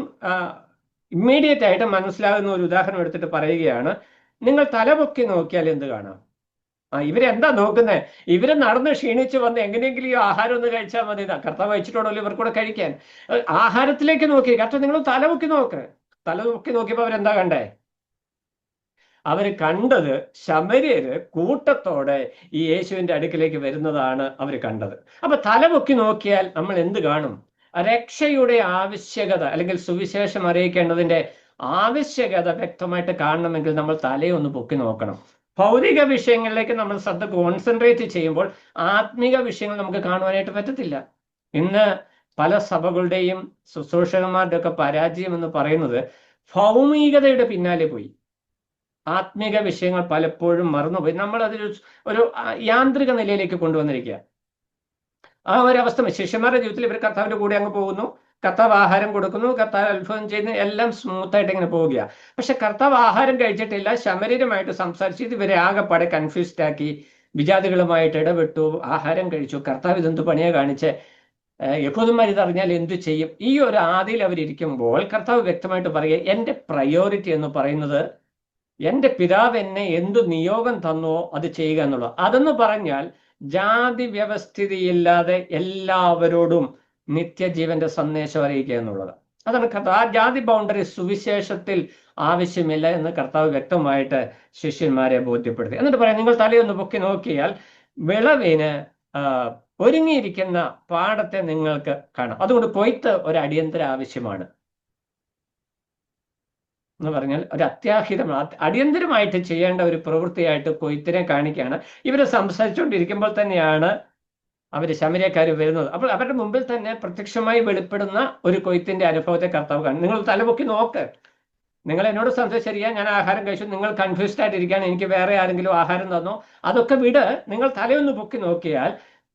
ഇമ്മീഡിയറ്റ് ആയിട്ട് മനസ്സിലാകുന്ന ഒരു ഉദാഹരണം എടുത്തിട്ട് പറയുകയാണ്, നിങ്ങൾ തലപൊക്കി നോക്കിയാൽ എന്ത് കാണാം? ഇവരെന്താ നോക്കുന്നത്? ഇവര് നടന്ന് ക്ഷീണിച്ച് വന്ന് എങ്ങനെയെങ്കിലും ഈ ആഹാരം ഒന്ന് കഴിച്ചാൽ മതി. കർത്താവ് കഴിച്ചിട്ടുണ്ടല്ലോ ഇവർക്കൂടെ കഴിക്കാൻ. ആഹാരത്തിലേക്ക് നോക്കി. കർത്താവ് നിങ്ങൾ തലപൊക്കി നോക്ക്. തലപൊക്കി നോക്കിയപ്പോ അവരെന്താ കണ്ടേ? അവർ കണ്ടത് ശമര്യര് കൂട്ടത്തോടെ ഈ യേശുവിന്റെ അടുക്കിലേക്ക് വരുന്നതാണ് അവർ കണ്ടത്. അപ്പൊ തലപൊക്കി നോക്കിയാൽ നമ്മൾ എന്ത് കാണും? രക്ഷയുടെ ആവശ്യകത, അല്ലെങ്കിൽ സുവിശേഷം അറിയിക്കേണ്ടതിന്റെ ആവശ്യകത വ്യക്തമായിട്ട് കാണണമെങ്കിൽ നമ്മൾ തലയൊന്ന് പൊക്കി നോക്കണം. ഭൗതിക വിഷയങ്ങളിലേക്ക് നമ്മൾ ശ്രദ്ധ കോൺസെൻട്രേറ്റ് ചെയ്യുമ്പോൾ ആത്മീക വിഷയങ്ങൾ നമുക്ക് കാണുവാനായിട്ട് പറ്റത്തില്ല. ഇന്ന് പല സഭകളുടെയും ശുശ്രൂഷകന്മാരുടെ ഒക്കെ പരാജയം എന്ന് പറയുന്നത് ഭൗമികതയുടെ പിന്നാലെ പോയി. ആത്മീക വിഷയങ്ങൾ പലപ്പോഴും മറന്നുപോയി. നമ്മൾ ഒരു യാന്ത്രിക നിലയിലേക്ക് കൊണ്ടുവന്നിരിക്കുക. ആ ഒരവസ്ഥ ശിഷ്യന്മാരുടെ ജീവിതത്തിൽ ഇവർ കർത്താവിന്റെ കൂടെ അങ്ങ് പോകുന്നു, കർത്താവ് ആഹാരം കൊടുക്കുന്നു, കർത്താവ് അത്ഭുതം ചെയ്യുന്ന, എല്ലാം സ്മൂത്തായിട്ട് ഇങ്ങനെ പോവുക. പക്ഷെ കർത്താവ് ആഹാരം കഴിച്ചിട്ടില്ല, ശമര്യരുമായിട്ട് സംസാരിച്ച് ഇവരെ ആകെപ്പാടെ കൺഫ്യൂസ്ഡ് ആക്കി, വിജാതികളുമായിട്ട് ഇടപെട്ടു, ആഹാരം കഴിച്ചു. കർത്താവ് ഇതെന്ത് പണിയാ കാണിച്ച്, യഹൂദന്മാർ ഇതറിഞ്ഞാൽ എന്തു ചെയ്യും? ഈ ഒരു ആദിയിൽ അവരിയ്ക്കുമ്പോൾ കർത്താവ് വ്യക്തമായിട്ട് പറയുക, എൻ്റെ പ്രയോറിറ്റി എന്ന് പറയുന്നത് എൻ്റെ പിതാവ് എന്നെ എന്തു നിയോഗം തന്നോ അത് ചെയ്യുക എന്നുള്ളത്. അതെന്ന് പറഞ്ഞാൽ ജാതി വ്യവസ്ഥിതിയില്ലാതെ എല്ലാവരോടും നിത്യജീവന്റെ സന്ദേശം അറിയിക്കുക എന്നുള്ളത്. അതാണ് കർത്താവ്. ആ ജാതി ബൗണ്ടറി സുവിശേഷത്തിൽ ആവശ്യമില്ല എന്ന് കർത്താവ് വ്യക്തമായിട്ട് ശിഷ്യന്മാരെ ബോധ്യപ്പെടുത്തി. എന്നിട്ട് പറയാം, നിങ്ങൾ തലയൊന്ന് പൊക്കി നോക്കിയാൽ വിളവിന് ഒരുങ്ങിയിരിക്കുന്ന പാടത്തെ നിങ്ങൾക്ക് കാണാം. അതുകൊണ്ട് കൊയ്ത്ത് ഒരു അടിയന്തര ആവശ്യമാണ് എന്ന് പറഞ്ഞാൽ ഒരു അത്യാഹിതമാണ്, അടിയന്തരമായിട്ട് ചെയ്യേണ്ട ഒരു പ്രവൃത്തിയായിട്ട് കൊയ്ത്തിനെ കാണിക്കുകയാണ്. ഇവര് സംസാരിച്ചുകൊണ്ടിരിക്കുമ്പോൾ തന്നെയാണ് അവർ ശമര്യക്കാർ വരുന്നത്. അപ്പോൾ അവരുടെ മുമ്പിൽ തന്നെ പ്രത്യക്ഷമായി വെളിപ്പെടുന്ന ഒരു കൊയ്ത്തിന്റെ അനുഭവത്തെ കർത്താവ് കാണും. നിങ്ങൾ തലപൊക്കി നോക്ക്. നിങ്ങൾ എന്നോട് സംസാരിച്ചിരിക്കാൻ, ഞാൻ ആഹാരം കഴിച്ചു, നിങ്ങൾ കൺഫ്യൂസ്ഡ് ആയിട്ടിരിക്കുകയാണ്, എനിക്ക് വേറെ ആരെങ്കിലും ആഹാരം തന്നോ, അതൊക്കെ വിട്. നിങ്ങൾ തലയൊന്ന് പൊക്കി നോക്കിയാൽ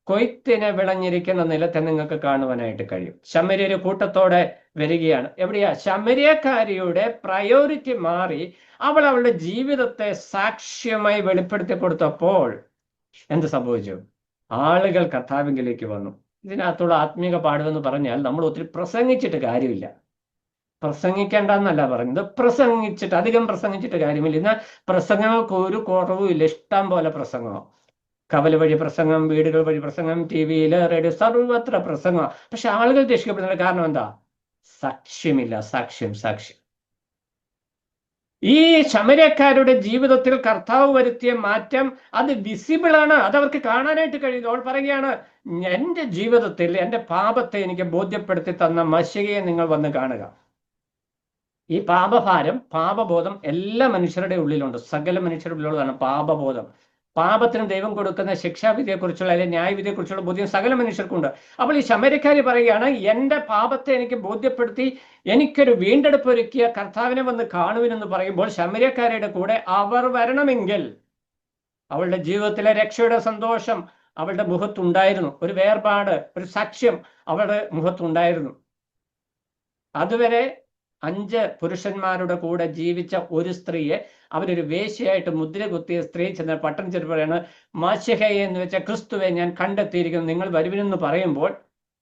കൊയ്ത്തിനെ വിളഞ്ഞിരിക്കുന്ന നിലത്തെ നിങ്ങൾക്ക് കാണുവാനായിട്ട് കഴിയും. ശമര്യര് കൂട്ടത്തോടെ വരികയാണ്. എവിടെയാ? ശമര്യക്കാരിയുടെ പ്രയോറിറ്റി മാറി അവൾ അവളുടെ ജീവിതത്തെ സാക്ഷ്യമായി വെളിപ്പെടുത്തി കൊടുത്തപ്പോൾ എന്ത് സംഭവിച്ചു? ആളുകൾ കർത്താവിങ്കിലേക്ക് വന്നു. ഇതിനകത്തുള്ള ആത്മീക പാഠമെന്ന് പറഞ്ഞാൽ നമ്മൾ ഒത്തിരി പ്രസംഗിച്ചിട്ട് കാര്യമില്ല. പ്രസംഗിക്കേണ്ടെന്നല്ല പറയുന്നത്, പ്രസംഗിച്ചിട്ട് അധികം പ്രസംഗിച്ചിട്ട് കാര്യമില്ല. ഇന്ന് പ്രസംഗങ്ങൾക്ക് ഒരു കുറവും ഇല്ല, ഇഷ്ടം പോലെ പ്രസംഗമോ, കവല വഴി പ്രസംഗം, വീടുകൾ വഴി പ്രസംഗം, TV-യിൽ, റേഡിയോ, സർവത്ര പ്രസംഗം. പക്ഷെ ആളുകൾ രക്ഷിക്കപ്പെടുന്ന കാരണം എന്താ? സാക്ഷ്യമില്ല. സാക്ഷ്യം. ഈ ശമര്യക്കാരുടെ ജീവിതത്തിൽ കർത്താവ് വരുത്തിയ മാറ്റം അത് വിസിബിൾ ആണ്, അത് അവർക്ക് കാണാനായിട്ട് കഴിയുന്നു. അവൾ പറയുകയാണ്, എൻ്റെ ജീവിതത്തിൽ എൻ്റെ പാപത്തെ എനിക്ക് ബോധ്യപ്പെടുത്തി തന്ന മശിഹയെ നിങ്ങൾ വന്ന് കാണുക. ഈ പാപഭാരം, പാപബോധം എല്ലാ മനുഷ്യരുടെ ഉള്ളിലുണ്ട്. സകല മനുഷ്യരുടെ ഉള്ളിലുള്ളതാണ് പാപബോധം. പാപത്തിന് ദൈവം കൊടുക്കുന്ന ശിക്ഷാവിധിയെക്കുറിച്ചുള്ള അല്ലെങ്കിൽ ന്യായവിധിയെക്കുറിച്ചുള്ള ബോധ്യം സകല മനുഷ്യർക്കുണ്ട്. അപ്പോൾ ഈ ശമര്യക്കാരി പറയുകയാണ്, എൻ്റെ പാപത്തെ എനിക്ക് ബോധ്യപ്പെടുത്തി എനിക്കൊരു വീണ്ടെടുപ്പ് ഒരുക്കിയ കർത്താവിനെ വന്ന് കാണുവിനെന്ന് പറയുമ്പോൾ ശമര്യക്കാരിയുടെ കൂടെ അവർ വരണമെങ്കിൽ അവളുടെ ജീവിതത്തിലെ രക്ഷയുടെ സന്തോഷം അവളുടെ മുഖത്തുണ്ടായിരുന്നു. ഒരു വേർപാട്, ഒരു സാക്ഷ്യം അവളുടെ മുഖത്തുണ്ടായിരുന്നു. അതുവരെ 5 പുരുഷന്മാരുടെ കൂടെ ജീവിച്ച ഒരു സ്ത്രീയെ അവരൊരു വേശ്യയായിട്ട് മുദ്ര കുത്തിയ സ്ത്രീ ചെന്ന പട്ടണം ചെന്ന് പറയാണ്, മശിഹയെ എന്ന് വെച്ച ക്രിസ്തുവെ ഞാൻ കണ്ടെത്തിയിരിക്കുന്നു, നിങ്ങൾ വരുവിനെന്ന് പറയുമ്പോൾ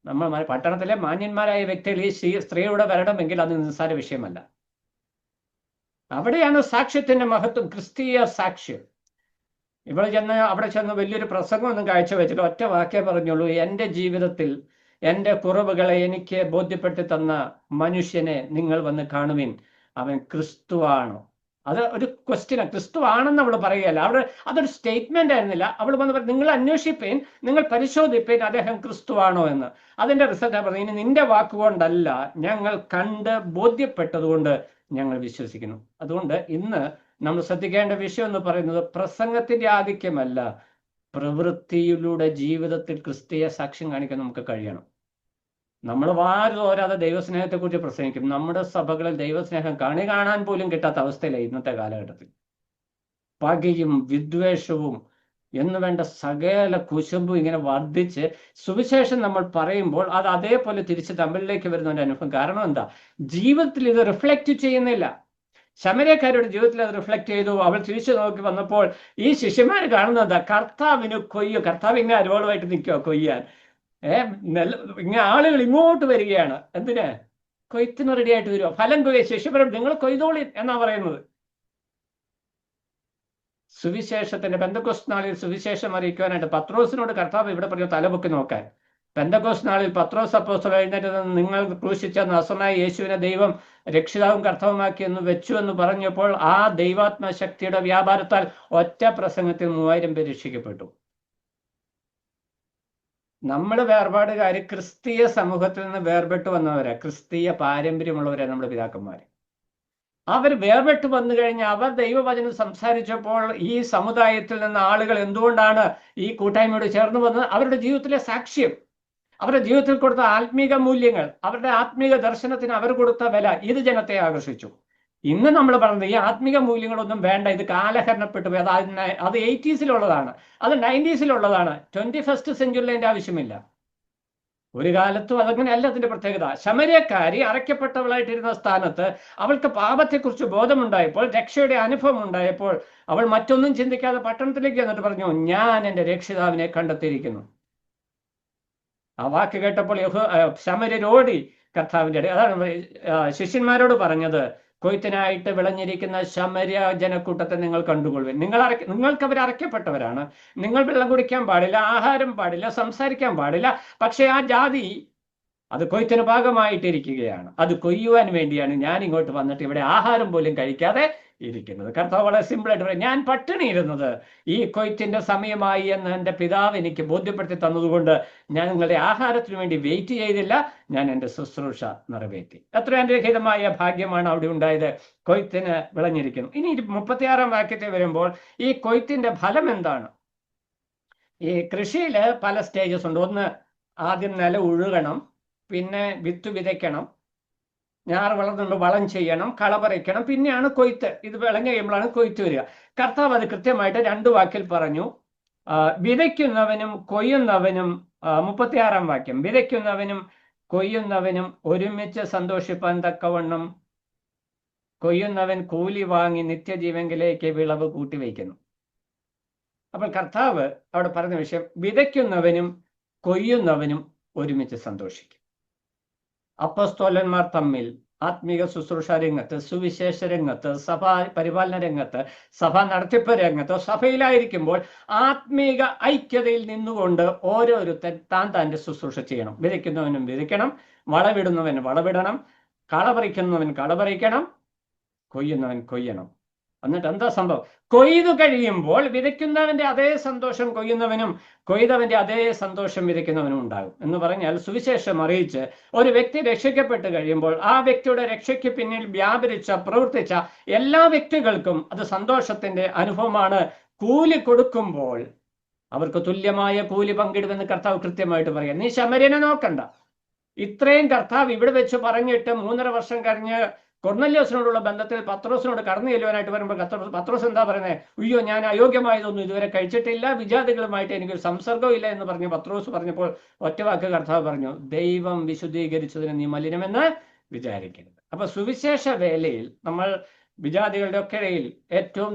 നമ്മൾ പട്ടണത്തിലെ മാന്യന്മാരായ വ്യക്തികൾ ഈ സ്ത്രീയുടെ വരണമെങ്കിൽ അത് നിസ്സാര വിഷയമല്ല. അവിടെയാണ് സാക്ഷ്യത്തിന്റെ മഹത്വം, ക്രിസ്തീയ സാക്ഷ്യം. ഇവിടെ അവിടെ ചെന്ന് വലിയൊരു പ്രസംഗമൊന്നും കാഴ്ചവെച്ചിട്ട് ഒറ്റ വാക്കേ പറഞ്ഞുള്ളൂ, എൻ്റെ ജീവിതത്തിൽ എൻ്റെ കുറവുകളെ എനിക്ക് ബോധ്യപ്പെടുത്തി തന്ന മനുഷ്യനെ നിങ്ങൾ വന്ന് കാണുവിൻ, അവൻ ക്രിസ്തുവാണോ? അത് ഒരു ക്വസ്റ്റ്യനാണ്. ക്രിസ്തു ആണെന്ന് അവൾ പറയുകയല്ല, അവിടെ അതൊരു സ്റ്റേറ്റ്മെന്റ് ആയിരുന്നില്ല. അവൾ വന്ന് പറഞ്ഞു, നിങ്ങൾ അന്വേഷിപ്പേൻ, നിങ്ങൾ പരിശോധിപ്പേൻ അദ്ദേഹം ക്രിസ്തുവാണോ എന്ന്. അതിന്റെ റിസൾട്ട് പറഞ്ഞു, ഇനി നിന്റെ വാക്കുകൊണ്ടല്ല, ഞങ്ങൾ കണ്ട് ബോധ്യപ്പെട്ടതുകൊണ്ട് ഞങ്ങൾ വിശ്വസിക്കുന്നു. അതുകൊണ്ട് ഇന്ന് നമ്മൾ ശ്രദ്ധിക്കേണ്ട വിഷയം എന്ന് പറയുന്നത് പ്രസംഗത്തിന്റെ ആധിക്യമല്ല, പ്രവൃത്തിയിലൂടെ ജീവിതത്തിൽ ക്രിസ്തീയ സാക്ഷ്യം കാണിക്കാൻ നമുക്ക് കഴിയണം. നമ്മൾ വാരോരാതെ ദൈവസ്നേഹത്തെക്കുറിച്ച് പ്രസംഗിക്കും. നമ്മുടെ സഭകളിൽ ദൈവസ്നേഹം കാണാൻ പോലും കിട്ടാത്ത അവസ്ഥയിലാണ് ഇന്നത്തെ കാലഘട്ടത്തിൽ. പകയും വിദ്വേഷവും എന്ന് വേണ്ട സകല കുശുമ്പും ഇങ്ങനെ വർദ്ധിച്ച് സുവിശേഷം നമ്മൾ പറയുമ്പോൾ അത് അതേപോലെ തിരിച്ച് തമ്മിലേക്ക് വരുന്ന ഒരു അനുഭവം. കാരണം എന്താ? ജീവിതത്തിൽ ഇത് റിഫ്ലക്റ്റ് ചെയ്യുന്നില്ല. ശമര്യക്കാരുടെ ജീവിതത്തിൽ അത് റിഫ്ലക്ട് ചെയ്തു. അവൾ തിരിച്ചു നോക്കി വന്നപ്പോൾ ഈ ശിഷ്യന്മാർ കാണുന്നത് കർത്താവിന് കൊയ്യോ, കർത്താവ് ഇങ്ങനെ അരുവോളുമായിട്ട് നിൽക്കുക കൊയ്യാൻ. ഇങ്ങനെ ആളുകൾ ഇങ്ങോട്ട് വരികയാണ്. എന്തിന്? കൊയ്ത്തിന് റെഡി ആയിട്ട് വരിക. ഫലം കൊയ്യ. ശിഷ്യന്മാരോട് നിങ്ങൾ കൊയ്തോളി എന്നാ പറയുന്നത്. സുവിശേഷത്തിന്റെ പെന്തക്കോസ്ത് നാളിൽ സുവിശേഷം അറിയിക്കുവാനായിട്ട് പത്രോസിനോട് കർത്താവ് ഇവിടെ പറഞ്ഞു തലപൊക്കി നോക്കാൻ. പെന്തക്കോസ്ത് നാളിൽ പത്രോസ് അപ്പോസ്തലൻ എഴുന്നേറ്റ് നിങ്ങൾ ക്രൂശിച്ച നസറനായ യേശുവിനെ ദൈവം രക്ഷിതാവും കർത്താവുമാക്കി എന്ന് വെച്ചു എന്ന് പറഞ്ഞപ്പോൾ ആ ദൈവാത്മശക്തിയുടെ വ്യാപാരത്താൽ ഒറ്റ പ്രസംഗത്തിൽ 3000 പേര് രക്ഷിക്കപ്പെട്ടു. നമ്മൾ വേർപാടുകാര് ക്രിസ്തീയ സമൂഹത്തിൽ നിന്ന് വേർപെട്ട് വന്നവരാ, ക്രിസ്തീയ പാരമ്പര്യമുള്ളവരാ നമ്മുടെ പിതാക്കന്മാര്. അവർ വേർപെട്ട് വന്നു കഴിഞ്ഞാൽ അവർ ദൈവവചനം സംസാരിച്ചപ്പോൾ ഈ സമുദായത്തിൽ നിന്ന് ആളുകൾ എന്തുകൊണ്ടാണ് ഈ കൂട്ടായ്മയോട് ചേർന്ന് വന്നത്? അവരുടെ ജീവിതത്തിലെ സാക്ഷ്യം, അവരുടെ ജീവിതത്തിൽ കൊടുത്ത ആത്മീക മൂല്യങ്ങൾ, അവരുടെ ആത്മീക ദർശനത്തിന് അവർ കൊടുത്ത വില, ഇത് ജനത്തെ ആകർഷിച്ചു. ഇന്ന് നമ്മൾ പറഞ്ഞത് ഈ ആത്മീക മൂല്യങ്ങളൊന്നും വേണ്ട, ഇത് കാലഹരണപ്പെട്ടു പോയി, അത് 80s അത് 90s 21st സെഞ്ചുറിയിൽ അതിൻ്റെ ആവശ്യമില്ല. ഒരു കാലത്തും അതങ്ങനെയല്ല അതിന്റെ പ്രത്യേകത. ശമര്യക്കാരി അറയ്ക്കപ്പെട്ടവളായിട്ടിരുന്ന സ്ഥാനത്ത് അവൾക്ക് പാപത്തെക്കുറിച്ച് ബോധമുണ്ടായപ്പോൾ, രക്ഷയുടെ അനുഭവം ഉണ്ടായപ്പോൾ, അവൾ മറ്റൊന്നും ചിന്തിക്കാതെ പട്ടണത്തിലേക്ക് എന്നിട്ട് പറഞ്ഞു, ഞാൻ എൻ്റെ രക്ഷിതാവിനെ കണ്ടെത്തിയിരിക്കുന്നു. ആ വാക്ക് കേട്ടപ്പോൾ ശമര്യരോടി കർത്താവിൻ്റെ അതാണ് ശിഷ്യന്മാരോട് പറഞ്ഞത്, കൊയ്ത്തിനായിട്ട് വിളഞ്ഞിരിക്കുന്ന ശമര്യ ജനക്കൂട്ടത്തെ നിങ്ങൾ കണ്ടുകൊള്ളുവിൻ. നിങ്ങൾക്ക് അവർ അറയ്ക്കപ്പെട്ടവരാണ്. നിങ്ങൾ വെള്ളം കുടിക്കാൻ പാടില്ല, ആഹാരം പാടില്ല, സംസാരിക്കാൻ പാടില്ല. പക്ഷെ ആ ജാതി അത് കൊയ്ത്തിന് ഭാഗമായിട്ടിരിക്കുകയാണ്. അത് കൊയ്യുവാൻ വേണ്ടിയാണ് ഞാൻ ഇങ്ങോട്ട് വന്നിട്ട് ഇവിടെ ആഹാരം പോലും കഴിക്കാതെ ഇരിക്കുന്നത്. കർത്താവ് വളരെ സിമ്പിളായിട്ട് പറയും, ഞാൻ പട്ടിണി ഇരുന്നത് ഈ കൊയ്ത്തിന്റെ സമയമായി എന്ന് എൻ്റെ പിതാവ് എനിക്ക് ബോധ്യപ്പെടുത്തി തന്നതുകൊണ്ട് ഞാൻ നിങ്ങളുടെ ആഹാരത്തിന് വേണ്ടി വെയിറ്റ് ചെയ്തില്ല, ഞാൻ എൻ്റെ ശുശ്രൂഷ നിറവേറ്റി. എത്ര അനുഗ്രഹീതമായ ഭാഗ്യമാണ് അവിടെ ഉണ്ടായത്. കൊയ്ത്തിന് വിളഞ്ഞിരിക്കുന്നു. ഇനി 36-ാം വാക്യത്തിൽ വരുമ്പോൾ ഈ കൊയ്ത്തിന്റെ ഫലം എന്താണ്? ഈ കൃഷിയിൽ പല സ്റ്റേജസ് ഉണ്ട്. ഒന്ന്, ആദ്യം നില ഉഴുകണം, പിന്നെ വിത്ത് വിതയ്ക്കണം, ഞാറ് വളർന്നുകൊണ്ട് വളം ചെയ്യണം, കളപറിക്കണം, പിന്നെയാണ് കൊയ്ത്ത്. ഇത് വിളഞ്ഞു കഴിയുമ്പോഴാണ് കൊയ്ത്ത് വരിക. കർത്താവ് അത് കൃത്യമായിട്ട് 2 വാക്കിൽ പറഞ്ഞു. വിതയ്ക്കുന്നവനും കൊയ്യുന്നവനും, 36-ാം വാക്യം, വിതയ്ക്കുന്നവനും കൊയ്യുന്നവനും ഒരുമിച്ച് സന്തോഷിപ്പാൻ തക്കവണ്ണം കൊയ്യുന്നവൻ കൂലി വാങ്ങി നിത്യജീവങ്കിലേക്ക് വിളവ് കൂട്ടിവയ്ക്കുന്നു. അപ്പോൾ കർത്താവ് അവിടെ പറഞ്ഞ വിഷയം, വിതയ്ക്കുന്നവനും കൊയ്യുന്നവനും ഒരുമിച്ച് സന്തോഷിക്കും. അപ്പോസ്തലന്മാർ തമ്മിൽ ആത്മീക ശുശ്രൂഷ രംഗത്ത്, സുവിശേഷ രംഗത്ത്, സഭാ പരിപാലന രംഗത്ത്, സഭാ നടത്തിപ്പ് രംഗത്ത്, സഭയിലായിരിക്കുമ്പോൾ ആത്മീക ഐക്യതയിൽ നിന്നുകൊണ്ട് ഓരോരുത്തൻ താൻ്റെ ശുശ്രൂഷ ചെയ്യണം. വിതയ്ക്കുന്നവനും വിതയ്ക്കണം, വളവിടുന്നവൻ വളവിടണം, കളപറിക്കുന്നവൻ കളപറിക്കണം, കൊയ്യുന്നവൻ കൊയ്യണം. എന്നിട്ട് എന്താ സംഭവം? കൊയ്തു കഴിയുമ്പോൾ വിതയ്ക്കുന്നവന്റെ അതേ സന്തോഷം കൊയ്യുന്നവനും, കൊയ്തവന്റെ അതേ സന്തോഷം വിതയ്ക്കുന്നവനും ഉണ്ടാകും. എന്ന് പറഞ്ഞാൽ സുവിശേഷം അറിയിച്ച് ഒരു വ്യക്തി രക്ഷിക്കപ്പെട്ട് കഴിയുമ്പോൾ ആ വ്യക്തിയുടെ രക്ഷയ്ക്ക് പിന്നിൽ വ്യാപരിച്ച പ്രവർത്തിച്ച എല്ലാ വ്യക്തികൾക്കും അത് സന്തോഷത്തിന്റെ അനുഭവമാണ്. കൂലി കൊടുക്കുമ്പോൾ അവർക്ക് തുല്യമായ കൂലി പങ്കിടുമെന്ന് കർത്താവ് കൃത്യമായിട്ട് പറയാം. നീ ശമര്യനെ നോക്കണ്ട. ഇത്രയും കർത്താവ് ഇവിടെ വെച്ച് പറഞ്ഞിട്ട് 3.5 വർഷം കഴിഞ്ഞ് കൊർന്നല്യോസിനോടുള്ള ബന്ധത്തിൽ പത്രോസിനോട് കടന്നു ചെല്ലുവാനായിട്ട് വരുമ്പോൾ പത്രോസ് എന്താ പറയുന്നത്? അയ്യോ, ഞാൻ അയോഗ്യമായതൊന്നും ഇതുവരെ കഴിച്ചിട്ടില്ല, വിജാതികളുമായിട്ട് എനിക്കൊരു സംസർഗം ഇല്ല എന്ന് പറഞ്ഞ് പത്രോസ് പറഞ്ഞപ്പോൾ ഒറ്റവാക്ക് കർത്താവ് പറഞ്ഞു, ദൈവം വിശുദ്ധീകരിച്ചതിന് നീ മലിനമെന്ന് വിചാരിക്കരുത്. അപ്പൊ സുവിശേഷ വേലയിൽ നമ്മൾ വിജാതികളുടെ ഒക്കെ ഇടയിൽ ഏറ്റവും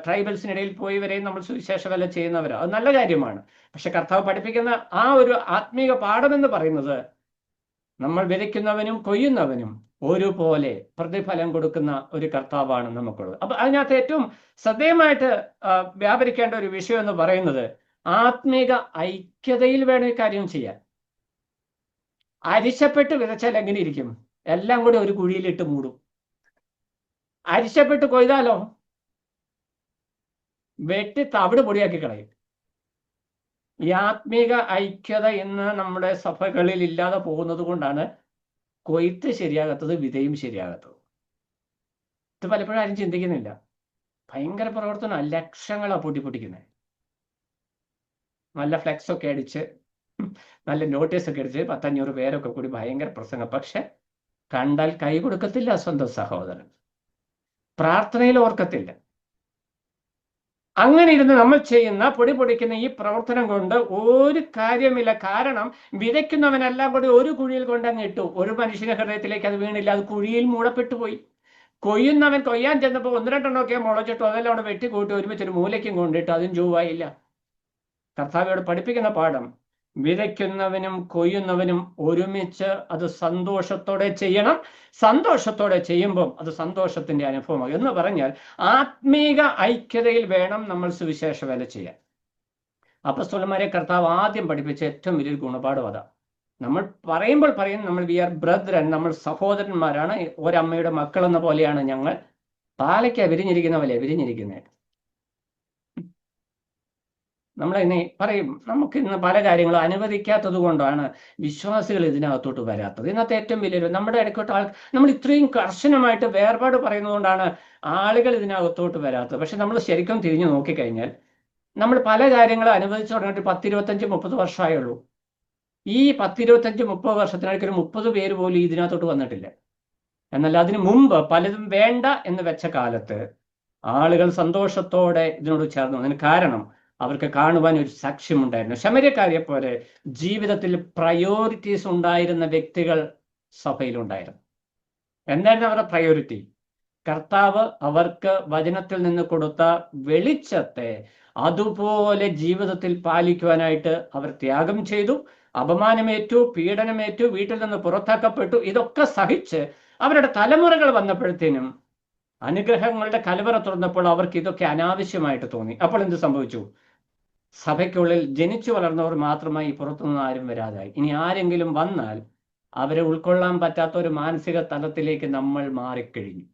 ട്രൈബൽസിനിടയിൽ പോയി വരെയും നമ്മൾ സുവിശേഷ വേല ചെയ്യുന്നവരോ, അത് നല്ല കാര്യമാണ്. പക്ഷെ കർത്താവ് പഠിപ്പിക്കുന്ന ആ ഒരു ആത്മീക പാഠമെന്ന് പറയുന്നത് നമ്മൾ വിതയ്ക്കുന്നവനും കൊയ്യുന്നവനും ഒരുപോലെ പ്രതിഫലം കൊടുക്കുന്ന ഒരു കർത്താവാണ് നമുക്കുള്ളത്. അപ്പൊ അതിനകത്ത് ഏറ്റവും ശ്രദ്ധേയമായിട്ട് വ്യാപരിക്കേണ്ട ഒരു വിഷയം എന്ന് പറയുന്നത് ആത്മീക ഐക്യതയിൽ വേണം ഈ കാര്യം ചെയ്യാൻ. അരിശപ്പെട്ട് വിതച്ചാൽ എങ്ങനെ ഇരിക്കും? എല്ലാം കൂടി ഒരു കുഴിയിലിട്ട് മൂടും. അരിശപ്പെട്ട് കൊയ്താലോ വെട്ടി തവിട് പൊടിയാക്കി കളയും. ഈ ആത്മീക ഐക്യത ഇന്ന് നമ്മുടെ സഭകളിൽ ഇല്ലാതെ പോകുന്നത് കൊണ്ടാണ് കൊയ്ത്ത് ശരിയാകാത്തത്, വിതയും ശരിയാകാത്തത്. ഇത് പലപ്പോഴും ആരും ചിന്തിക്കുന്നില്ല. ഭയങ്കര പ്രവർത്തനം, ലക്ഷങ്ങളാണ് പൊട്ടിപ്പൊട്ടിക്കുന്നത്. നല്ല ഫ്ലെക്സ് ഒക്കെ അടിച്ച്, നല്ല നോട്ടീസ് ഒക്കെ അടിച്ച് 500 പേരൊക്കെ കൂടി ഭയങ്കര പ്രസംഗം. പക്ഷെ കണ്ടാൽ കൈ കൊടുക്കത്തില്ല സ്വന്തം സഹോദരൻ, പ്രാർത്ഥനയിൽ ഓർക്കത്തില്ല. അങ്ങനെ ഇരുന്ന് നമ്മൾ ചെയ്യുന്ന പൊടിക്കുന്ന ഈ പ്രവർത്തനം കൊണ്ട് ഒരു കാര്യമില്ല. കാരണം വിതയ്ക്കുന്നവനെല്ലാം കൂടി ഒരു കുഴിയിൽ കൊണ്ടങ്ങ് ഇട്ടു. ഒരു മനുഷ്യന്റെ ഹൃദയത്തിലേക്ക് അത് വീണില്ല, അത് കുഴിയിൽ മൂടപ്പെട്ടു പോയി. കൊയ്യുന്നവൻ കൊയ്യാൻ ചെന്നപ്പോൾ 1-2 ഒക്കെ മുളച്ചിട്ടു, അതെല്ലാം അവിടെ വെട്ടിക്കൂട്ടി ഒരുമിച്ചൊരു മൂലയ്ക്കും കൊണ്ടിട്ട് അതും ചൊവ്വായില്ല. കർത്താവോട് പഠിപ്പിക്കുന്ന പാഠം വിതയ്ക്കുന്നവനും കൊയ്യുന്നവനും ഒരുമിച്ച് അത് സന്തോഷത്തോടെ ചെയ്യണം. സന്തോഷത്തോടെ ചെയ്യുമ്പോൾ അത് സന്തോഷത്തിന്റെ അനുഭവമാകും. എന്ന് പറഞ്ഞാൽ ആത്മീക ഐക്യതയിൽ വേണം നമ്മൾ സുവിശേഷ വേല ചെയ്യാൻ. അപ്പസ്തോലന്മാരെ കർത്താവ് ആദ്യം പഠിപ്പിച്ച ഏറ്റവും വലിയൊരു ഗുണപാഠം അതാ. നമ്മൾ പറയുമ്പോൾ പറയും നമ്മൾ വി ആർ ബ്രദറൻ, നമ്മൾ സഹോദരന്മാരാണ്, ഒരമ്മയുടെ മക്കൾ എന്ന പോലെയാണ് ഞങ്ങൾ. പാലയ്ക്ക വിരിഞ്ഞിരിക്കുന്ന പോലെ വിരിഞ്ഞിരിക്കുന്നത്. നമ്മൾ ഇനി പറയും നമുക്ക് ഇന്ന് പല കാര്യങ്ങളും അനുവദിക്കാത്തത് കൊണ്ടാണ് വിശ്വാസികൾ ഇതിനകത്തോട്ട് വരാത്തത്. ഇന്നത്തെ ഏറ്റവും വലിയൊരു നമ്മുടെ ഇടയ്ക്കോട്ട് നമ്മൾ ഇത്രയും കർശനമായിട്ട് വേർപാട് പറയുന്നത് കൊണ്ടാണ് ആളുകൾ ഇതിനകത്തോട്ട് വരാത്തത്. പക്ഷെ നമ്മൾ ശരിക്കും തിരിഞ്ഞു നോക്കിക്കഴിഞ്ഞാൽ നമ്മൾ പല കാര്യങ്ങളും അനുവദിച്ചു തുടങ്ങിയിട്ട് 10-25-30 വർഷമായുള്ളൂ. ഈ 10-25-30 വർഷത്തിനിടയ്ക്ക് ഒരു 30 പേര് പോലും ഇതിനകത്തോട്ട് വന്നിട്ടില്ല. എന്നാൽ അതിനു മുമ്പ് പലതും വേണ്ട എന്ന് വെച്ച കാലത്ത് ആളുകൾ സന്തോഷത്തോടെ ഇതിനോട് ചേർന്നു. അതിന് കാരണം അവർക്ക് കാണുവാൻ ഒരു സാക്ഷ്യമുണ്ടായിരുന്നു. ശമര്യക്കാരെ പോലെ ജീവിതത്തിൽ പ്രയോറിറ്റീസ് ഉണ്ടായിരുന്ന വ്യക്തികൾ സഭയിലുണ്ടായിരുന്നു. എന്തായിരുന്നു അവരുടെ പ്രയോറിറ്റി? കർത്താവ് അവർക്ക് വചനത്തിൽ നിന്ന് കൊടുത്ത വെളിച്ചത്തെ അതുപോലെ ജീവിതത്തിൽ പാലിക്കുവാനായിട്ട് അവർ ത്യാഗം ചെയ്തു. അപമാനമേറ്റു, പീഡനമേറ്റു, വീട്ടിൽ നിന്ന് പുറത്താക്കപ്പെട്ടു. ഇതൊക്കെ സഹിച്ച് അവരുടെ തലമുറകൾ വന്നപ്പോഴത്തേനും അനുഗ്രഹങ്ങളുടെ കലവറ തുറന്നപ്പോൾ അവർക്ക് ഇതൊക്കെ അനാവശ്യമായിട്ട് തോന്നി. അപ്പോൾ എന്ത് സംഭവിച്ചു? സഭയ്ക്കുള്ളിൽ ജനിച്ചു വളർന്നവർ മാത്രമായി പുറത്തുനിന്ന് ആരും വരാതായി. ഇനി ആരെങ്കിലും വന്നാൽ അവരെ ഉൾക്കൊള്ളാൻ പറ്റാത്ത ഒരു മാനസിക തലത്തിലേക്ക് നമ്മൾ മാറിക്കഴിഞ്ഞു.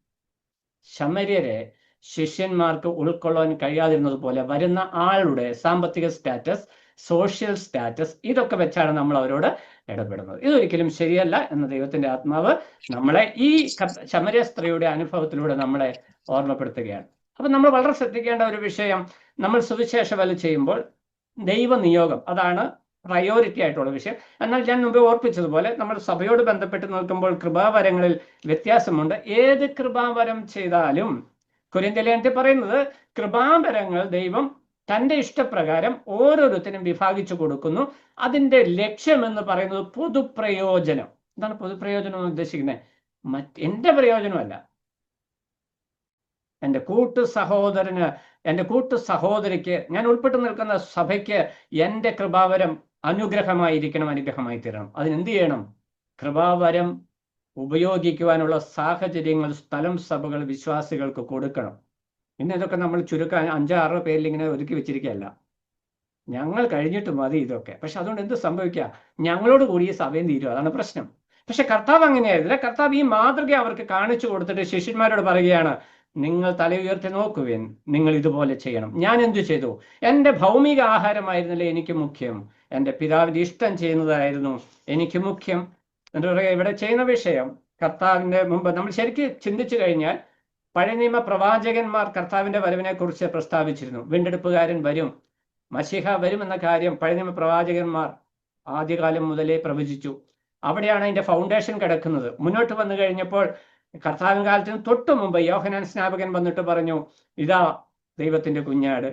ശമര്യരെ ശിഷ്യന്മാർക്ക് ഉൾക്കൊള്ളാൻ കഴിയാതിരുന്നത് പോലെ വരുന്ന ആളുടെ സാമ്പത്തിക സ്റ്റാറ്റസ്, സോഷ്യൽ സ്റ്റാറ്റസ്, ഇതൊക്കെ വെച്ചാണ് നമ്മൾ അവരോട് ഇടപെടുന്നത്. ഇതൊരിക്കലും ശരിയല്ല എന്ന് ദൈവത്തിന്റെ ആത്മാവ് നമ്മളെ ഈ ശമര്യ സ്ത്രീയുടെ അനുഭവത്തിലൂടെ നമ്മളെ ഓർമ്മപ്പെടുത്തുകയാണ്. അപ്പൊ നമ്മൾ വളരെ ശ്രദ്ധിക്കേണ്ട ഒരു വിഷയം, നമ്മൾ സുവിശേഷ വേല ചെയ്യുമ്പോൾ ദൈവനിയോഗം അതാണ് പ്രയോറിറ്റി ആയിട്ടുള്ള വിഷയം. എന്നാൽ ഞാൻ മുമ്പ് ഓർപ്പിച്ചതുപോലെ നമ്മൾ സഭയോട് ബന്ധപ്പെട്ട് നോക്കുമ്പോൾ കൃപാവരങ്ങളിൽ വ്യത്യാസമുണ്ട്. ഏത് കൃപാവരം ചെയ്താലും കൊരിന്ത്യലേഖനത്തിൽ പറയുന്നത് കൃപാവരങ്ങൾ ദൈവം തൻ്റെ ഇഷ്ടപ്രകാരം ഓരോരുത്തരും വിഭാഗിച്ചു കൊടുക്കുന്നു. അതിൻ്റെ ലക്ഷ്യം എന്ന് പറയുന്നത് പൊതുപ്രയോജനം. എന്താണ് പൊതുപ്രയോജനം എന്ന് ഉദ്ദേശിക്കുന്നത്? എൻ്റെ പ്രയോജനമല്ല, എൻ്റെ സഹോദരന്, എൻ്റെ സഹോദരിക്ക്, ഞാൻ ഉൾപ്പെട്ടു നിൽക്കുന്ന സഭയ്ക്ക് എൻ്റെ കൃപാവരം അനുഗ്രഹമായിരിക്കണം, അനുഗ്രഹമായി തീരണം. അതിനെന്ത് ചെയ്യണം? കൃപാവരം ഉപയോഗിക്കുവാനുള്ള സാഹചര്യങ്ങൾ സ്ഥലം സഭകൾ വിശ്വാസികൾക്ക് കൊടുക്കണം. ഇന്ന് ഇതൊക്കെ നമ്മൾ ചുരുക്കാൻ 5-6 പേരിൽ ഇങ്ങനെ ഒരുക്കി വെച്ചിരിക്കുകയല്ല. ഞങ്ങൾ കഴിഞ്ഞിട്ട് മതി ഇതൊക്കെ. പക്ഷെ അതുകൊണ്ട് എന്ത് സംഭവിക്കുക? ഞങ്ങളോട് കൂടി ഈ സഭയും തീരും. അതാണ് പ്രശ്നം. പക്ഷെ കർത്താവ് അങ്ങനെയായിരുന്നില്ല. കർത്താവ് ഈ മാതൃക അവർക്ക് കാണിച്ചു കൊടുത്തിട്ട് ശിഷ്യന്മാരോട് പറയുകയാണ്, നിങ്ങൾ തല ഉയർത്തി നോക്കുവിൻ, നിങ്ങൾ ഇതുപോലെ ചെയ്യണം. ഞാൻ എന്തു ചെയ്തു? എൻ്റെ ഭൗമിക ആഹാരമായിരുന്നില്ല എനിക്ക് മുഖ്യം, എൻ്റെ പിതാവിൻ്റെ ഇഷ്ടം ചെയ്യുന്നതായിരുന്നു എനിക്ക് മുഖ്യം. എന്താ പറയുക, ഇവിടെ ചെയ്യുന്ന വിഷയം കർത്താവിൻ്റെ മുമ്പ് നമ്മൾ ശരിക്കും ചിന്തിച്ചു കഴിഞ്ഞാൽ പഴയ നിയമ പ്രവാചകന്മാർ കർത്താവിൻ്റെ വരവിനെ കുറിച്ച് പ്രസ്താവിച്ചിരുന്നു. വീണ്ടെടുപ്പുകാരൻ വരും, മശിഹ വരും എന്ന കാര്യം പഴയ നിയമ പ്രവാചകന്മാർ ആദ്യകാലം മുതലേ പ്രവചിച്ചു. അവിടെയാണ് അതിന്റെ ഫൗണ്ടേഷൻ കിടക്കുന്നത്. മുന്നോട്ട് വന്നു കഴിഞ്ഞപ്പോൾ കർത്താവിൻ കാലത്തിന് തൊട്ടു മുമ്പ് യോഹന്നാൻ സ്നാപകൻ വന്നിട്ട് പറഞ്ഞു, ഇതാ ദൈവത്തിന്റെ കുഞ്ഞാട്.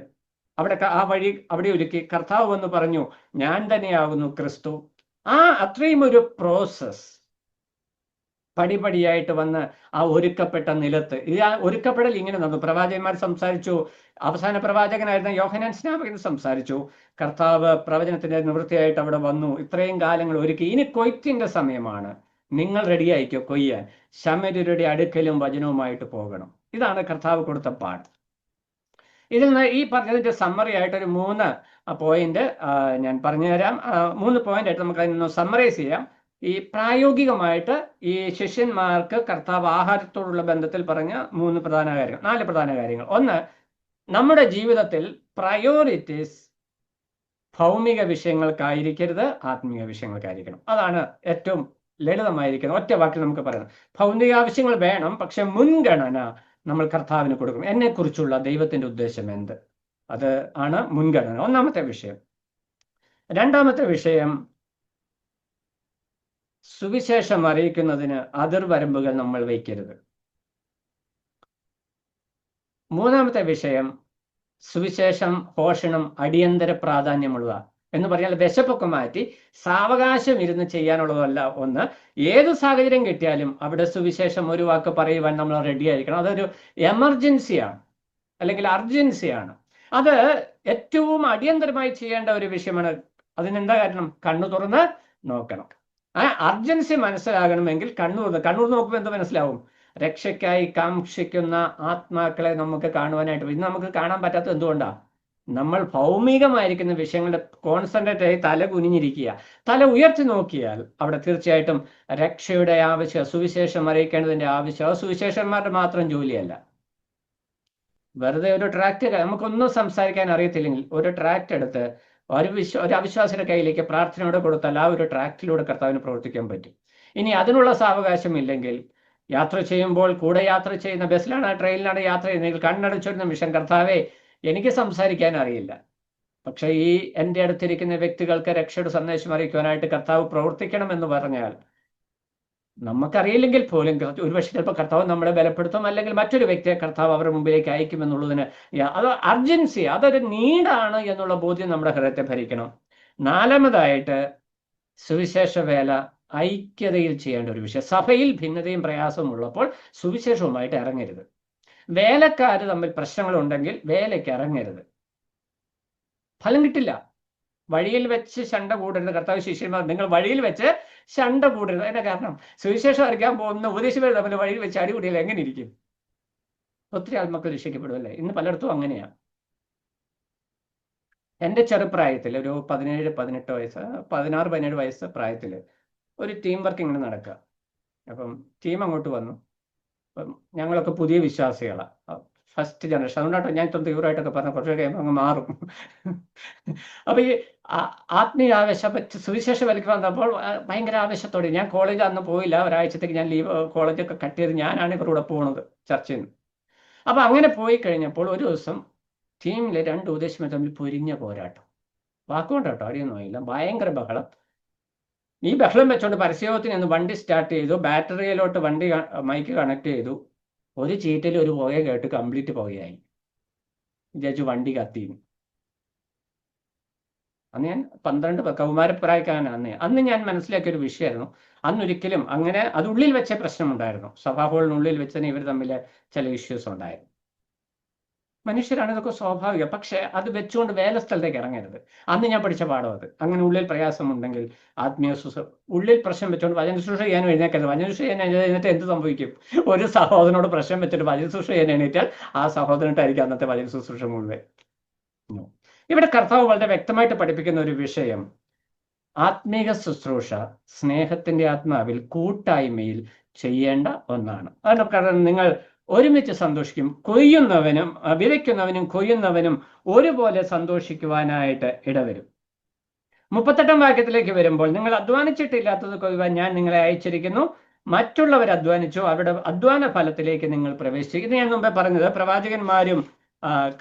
അവിടെ ആ വഴി അവിടെ ഒരുക്കി കർത്താവ് വന്ന് പറഞ്ഞു, ഞാൻ തന്നെയാകുന്നു ക്രിസ്തു. അത്രയും ഒരു പ്രോസസ് പടിപടിയായിട്ട് വന്ന് ആ ഒരുക്കപ്പെട്ട നിലത്ത് ആ ഒരുക്കപ്പെടൽ ഇങ്ങനെ നടന്നു. പ്രവാചകന്മാർ സംസാരിച്ചു, അവസാന പ്രവാചകനായിരുന്ന യോഹന്നാൻ സ്നാപകൻ സംസാരിച്ചു, കർത്താവ് പ്രവചനത്തിന്റെ നിവൃത്തിയായിട്ട് അവിടെ വന്നു. ഇത്രയും കാലങ്ങൾ ഒരുക്കി, ഇനി കൊയ്ത്തിന്റെ സമയമാണ്, നിങ്ങൾ റെഡിയായിക്കോ കൊയ്യാൻ, ശമര്യരുടെ അടുക്കലും വചനവുമായിട്ട് പോകണം. ഇതാണ് കർത്താവ് കൊടുത്ത പാഠം. ഇതിൽ നിന്ന് ഈ പറഞ്ഞതിന്റെ സമ്മറി ആയിട്ട് ഒരു 3 പോയിന്റ് ഞാൻ പറഞ്ഞുതരാം. 3 പോയിന്റ് ആയിട്ട് നമുക്ക് അതിനൊന്ന് സമ്മറൈസ് ചെയ്യാം. ഈ പ്രായോഗികമായിട്ട് ഈ ശിഷ്യന്മാർക്ക് കർത്താവ് ആഹാരത്തോടുള്ള ബന്ധത്തിൽ പറഞ്ഞ 4 പ്രധാന കാര്യങ്ങൾ. ഒന്ന്, നമ്മുടെ ജീവിതത്തിൽ പ്രയോറിറ്റീസ് ഭൗമിക വിഷയങ്ങൾക്കായിരിക്കരുത്, ആത്മീയ വിഷയങ്ങൾക്കായിരിക്കണം. അതാണ് ഏറ്റവും ലളിതമായിരിക്കുന്നത്. ഒറ്റ വാക്കിൽ നമുക്ക് പറയാം, ഭൗതിക ആവശ്യങ്ങൾ വേണം, പക്ഷെ മുൻഗണന നമ്മൾ കർത്താവിന് കൊടുക്കണം. എന്നെക്കുറിച്ചുള്ള ദൈവത്തിന്റെ ഉദ്ദേശം എന്ത്, അത് ആണ് മുൻഗണന. ഒന്നാമത്തെ വിഷയം. രണ്ടാമത്തെ വിഷയം, സുവിശേഷം അറിയിക്കുന്നതിന് അതിർവരമ്പുകൾ നമ്മൾ വയ്ക്കരുത്. മൂന്നാമത്തെ വിഷയം, സുവിശേഷം പോഷണം അടിയന്തര പ്രാധാന്യമുള്ള എന്ന് പറഞ്ഞാൽ വിശപ്പൊക്കെ മാറ്റി സാവകാശം ഇരുന്ന് ചെയ്യാനുള്ളതല്ല. ഒന്ന്, ഏത് സാഹചര്യം കിട്ടിയാലും അവിടെ സുവിശേഷം ഒരു വാക്ക് പറയുവാൻ നമ്മൾ റെഡി ആയിരിക്കണം. അതൊരു എമർജൻസിയാണ്, അല്ലെങ്കിൽ അർജൻസിയാണ്. അത് ഏറ്റവും അടിയന്തരമായി ചെയ്യേണ്ട ഒരു വിഷയമാണ്. അതിനെന്താ കാരണം? കണ്ണു തുറന്ന് നോക്കണം. അർജൻസി മനസ്സിലാകണമെങ്കിൽ കണ്ണൂർ നോക്കുമ്പോൾ എന്ത് മനസ്സിലാവും? രക്ഷയ്ക്കായി കാക്ഷിക്കുന്ന ആത്മാക്കളെ നമുക്ക് കാണുവാനായിട്ട്. ഇന്ന് നമുക്ക് കാണാൻ പറ്റാത്തത് എന്തുകൊണ്ടാണ്? നമ്മൾ ഭൗമികമായിരിക്കുന്ന വിഷയങ്ങളുടെ കോൺസെൻട്രേറ്റ് ആയി തല കുനിഞ്ഞിരിക്കുക. തല ഉയർത്തി നോക്കിയാൽ അവിടെ തീർച്ചയായിട്ടും രക്ഷയുടെ ആവശ്യം, സുവിശേഷം അറിയിക്കേണ്ടതിന്റെ ആവശ്യം, അത് സുവിശേഷന്മാരുടെ മാത്രം ജോലിയല്ല. വെറുതെ ഒരു ട്രാക്ട്, നമുക്കൊന്നും സംസാരിക്കാൻ അറിയത്തില്ലെങ്കിൽ ഒരു ട്രാക്ട് എടുത്ത് ഒരു അവിശ്വാസിയുടെ കയ്യിലേക്ക് പ്രാർത്ഥനയോടെ കൊടുത്താൽ ആ ഒരു ട്രാക്റ്റിലൂടെ കർത്താവിന് പ്രവർത്തിക്കാൻ പറ്റും. ഇനി അതിനുള്ള സാവകാശം ഇല്ലെങ്കിൽ, യാത്ര ചെയ്യുമ്പോൾ കൂടെ യാത്ര ചെയ്യുന്ന ബസ്സിലാണ് ട്രെയിനിലാണ് യാത്ര ചെയ്യുന്നതെങ്കിൽ കണ്ണടച്ചൊരു നിമിഷം, കർത്താവേ എനിക്ക് സംസാരിക്കാൻ അറിയില്ല, പക്ഷെ ഈ എൻ്റെ അടുത്തിരിക്കുന്ന വ്യക്തികൾക്ക് രക്ഷയുടെ സന്ദേശം അറിയിക്കുവാനായിട്ട് കർത്താവ് പ്രവർത്തിക്കണം എന്ന് പറഞ്ഞാൽ, നമുക്കറിയില്ലെങ്കിൽ പോലും ഒരുപക്ഷെ ചിലപ്പോൾ കർത്താവ് നമ്മളെ ബലപ്പെടുത്തും, അല്ലെങ്കിൽ മറ്റൊരു വ്യക്തിയെ കർത്താവ് അവരുടെ മുമ്പിലേക്ക് അയക്കുമെന്നുള്ളതിന് അത് അർജൻസി, അതൊരു നീഡാണ് എന്നുള്ള ബോധ്യം നമ്മുടെ ഹൃദയത്തെ ഭരിക്കണം. നാലാമതായിട്ട്, സുവിശേഷ വേല ഐക്യതയിൽ ചെയ്യേണ്ട ഒരു വിഷയം. സഭയിൽ ഭിന്നതയും പ്രയാസവും ഉള്ളപ്പോൾ സുവിശേഷവുമായിട്ട് ഇറങ്ങരുത്. വേലക്കാർ തമ്മിൽ പ്രശ്നങ്ങളുണ്ടെങ്കിൽ വേലയ്ക്ക് ഇറങ്ങരുത്, ഫലം കിട്ടില്ല. വഴിയിൽ വെച്ച് ശണ്ട കൂടരുത്. കർത്താവ് ശിഷ്യന്മാർ, നിങ്ങൾ വഴിയിൽ വെച്ച് ശണ്ട കൂടരുത്. അതിന്റെ കാരണം, സുവിശേഷം അറിയിക്കാൻ പോകുന്ന ഉപദേശികൾ തമ്മിൽ വഴിയിൽ വെച്ച് അടികൂടിയാൽ എങ്ങനെ ഇരിക്കും? ഒത്തിരി ആത്മക്കൾ രക്ഷിക്കപ്പെടുമല്ലേ? ഇന്ന് പലയിടത്തും അങ്ങനെയാണ്. എൻ്റെ ചെറുപ്രായത്തിൽ ഒരു 17-18 വയസ്സ്, 16-17 വയസ്സ് പ്രായത്തിൽ ഒരു ടീം വർക്ക് ഇങ്ങനെ നടക്കുക. അപ്പം ടീം അങ്ങോട്ട് വന്നു. അപ്പം ഞങ്ങളൊക്കെ പുതിയ വിശ്വാസികളാണ്, ഫസ്റ്റ് ജനറേഷൻ. അതുകൊണ്ടാട്ടോ ഞാൻ ഇത്ര തീവ്രമായിട്ടൊക്കെ പറഞ്ഞ കുറച്ച് കഴിയുമ്പോൾ അങ്ങ് മാറും. അപ്പൊ ഈ ആത്മീയ ആവേശം, സുവിശേഷം വലിക്ക് വന്നപ്പോൾ ഭയങ്കര ആവേശത്തോടെ, ഞാൻ കോളേജ് അന്ന് പോയില്ല, ഒരാഴ്ചത്തേക്ക് ഞാൻ ലീവ്, കോളേജൊക്കെ കട്ട് ചെയ്ത് ഞാനാണ് ഇവരുടെ പോകുന്നത് ചർച്ചയിൽ നിന്ന്. അപ്പൊ അങ്ങനെ പോയി കഴിഞ്ഞപ്പോൾ ഒരു ദിവസം ടീമിലെ 2 ഉപദേശിമാർ തമ്മിൽ പൊരിഞ്ഞ പോരാട്ടം. വാക്കുകൊണ്ടാട്ടോ, അടിയൊന്നും ആയില്ല, ഭയങ്കര ബഹളം. ഈ ബഹളം വെച്ചോണ്ട് പരസ്യത്തിന് ഒന്ന് വണ്ടി സ്റ്റാർട്ട് ചെയ്തു, ബാറ്ററിയിലോട്ട് വണ്ടി മൈക്ക് കണക്ട് ചെയ്തു. ഒരു ചീറ്റിൽ ഒരു പുക കേട്ട് കംപ്ലീറ്റ് പുകയായി. വിചാരിച്ചു വണ്ടി കത്തിയും. അന്ന് ഞാൻ 12 കൗമാരപ്രായക്കാരനാണ്. അന്ന് ഞാൻ മനസ്സിലാക്കിയൊരു വിഷയമായിരുന്നു. അന്നൊരിക്കലും അങ്ങനെ, അത് ഉള്ളിൽ വെച്ച പ്രശ്നമുണ്ടായിരുന്നു. സഭാ ഹാളിനുള്ളിൽ വെച്ച് തന്നെ ഇവർ തമ്മിൽ ചില ഇഷ്യൂസ് ഉണ്ടായിരുന്നു. മനുഷ്യരാണ്, ഇതൊക്കെ സ്വാഭാവികം. പക്ഷെ അത് വെച്ചുകൊണ്ട് വേല സ്ഥലത്തേക്ക് ഇറങ്ങരുത്. അന്ന് ഞാൻ പഠിച്ച പാഠം അത്. അങ്ങനെ ഉള്ളിൽ പ്രയാസമുണ്ടെങ്കിൽ ആത്മീയ ഉള്ളിൽ പ്രശ്നം വെച്ചുകൊണ്ട് വചന ശുശ്രൂഷ ചെയ്യാനും എഴുന്നേക്കരുത്. വചന ശുശ്രൂഷ ചെയ്യാൻ എഴുന്നേറ്റ് എന്ത് സംഭവിക്കും? ഒരു സഹോദരനോട് പ്രശ്നം വെച്ചിട്ട് വചന ശുശ്രൂഷ ചെയ്യാൻ എണീറ്റാൽ ആ സഹോദരനായിട്ടായിരിക്കും അന്നത്തെ വചന ശുശ്രൂഷ മുഴുവൻ. ഇവിടെ കർത്താവ് വളരെ വ്യക്തമായിട്ട് പഠിപ്പിക്കുന്ന ഒരു വിഷയം, ആത്മീക ശുശ്രൂഷ സ്നേഹത്തിന്റെ ആത്മാവിൽ കൂട്ടായ്മയിൽ ചെയ്യേണ്ട ഒന്നാണ്. അതിന് കാരണം നിങ്ങൾ ഒരുമിച്ച് സന്തോഷിക്കും. കൊയ്യുന്നവനും വിതയ്ക്കുന്നവനും കൊയ്യുന്നവനും ഒരുപോലെ സന്തോഷിക്കുവാനായിട്ട് ഇടവരും. 38 വാക്യത്തിലേക്ക് വരുമ്പോൾ, നിങ്ങൾ അധ്വാനിച്ചിട്ടില്ലാത്തത് കൊയ്യുവാൻ ഞാൻ നിങ്ങളെ അയച്ചിരിക്കുന്നു, മറ്റുള്ളവർ അധ്വാനിച്ചു, അവരുടെ അധ്വാന ഫലത്തിലേക്ക് നിങ്ങൾ പ്രവേശിച്ചു. ഇത് ഞാൻ മുമ്പേ പറഞ്ഞത്, പ്രവാചകന്മാരും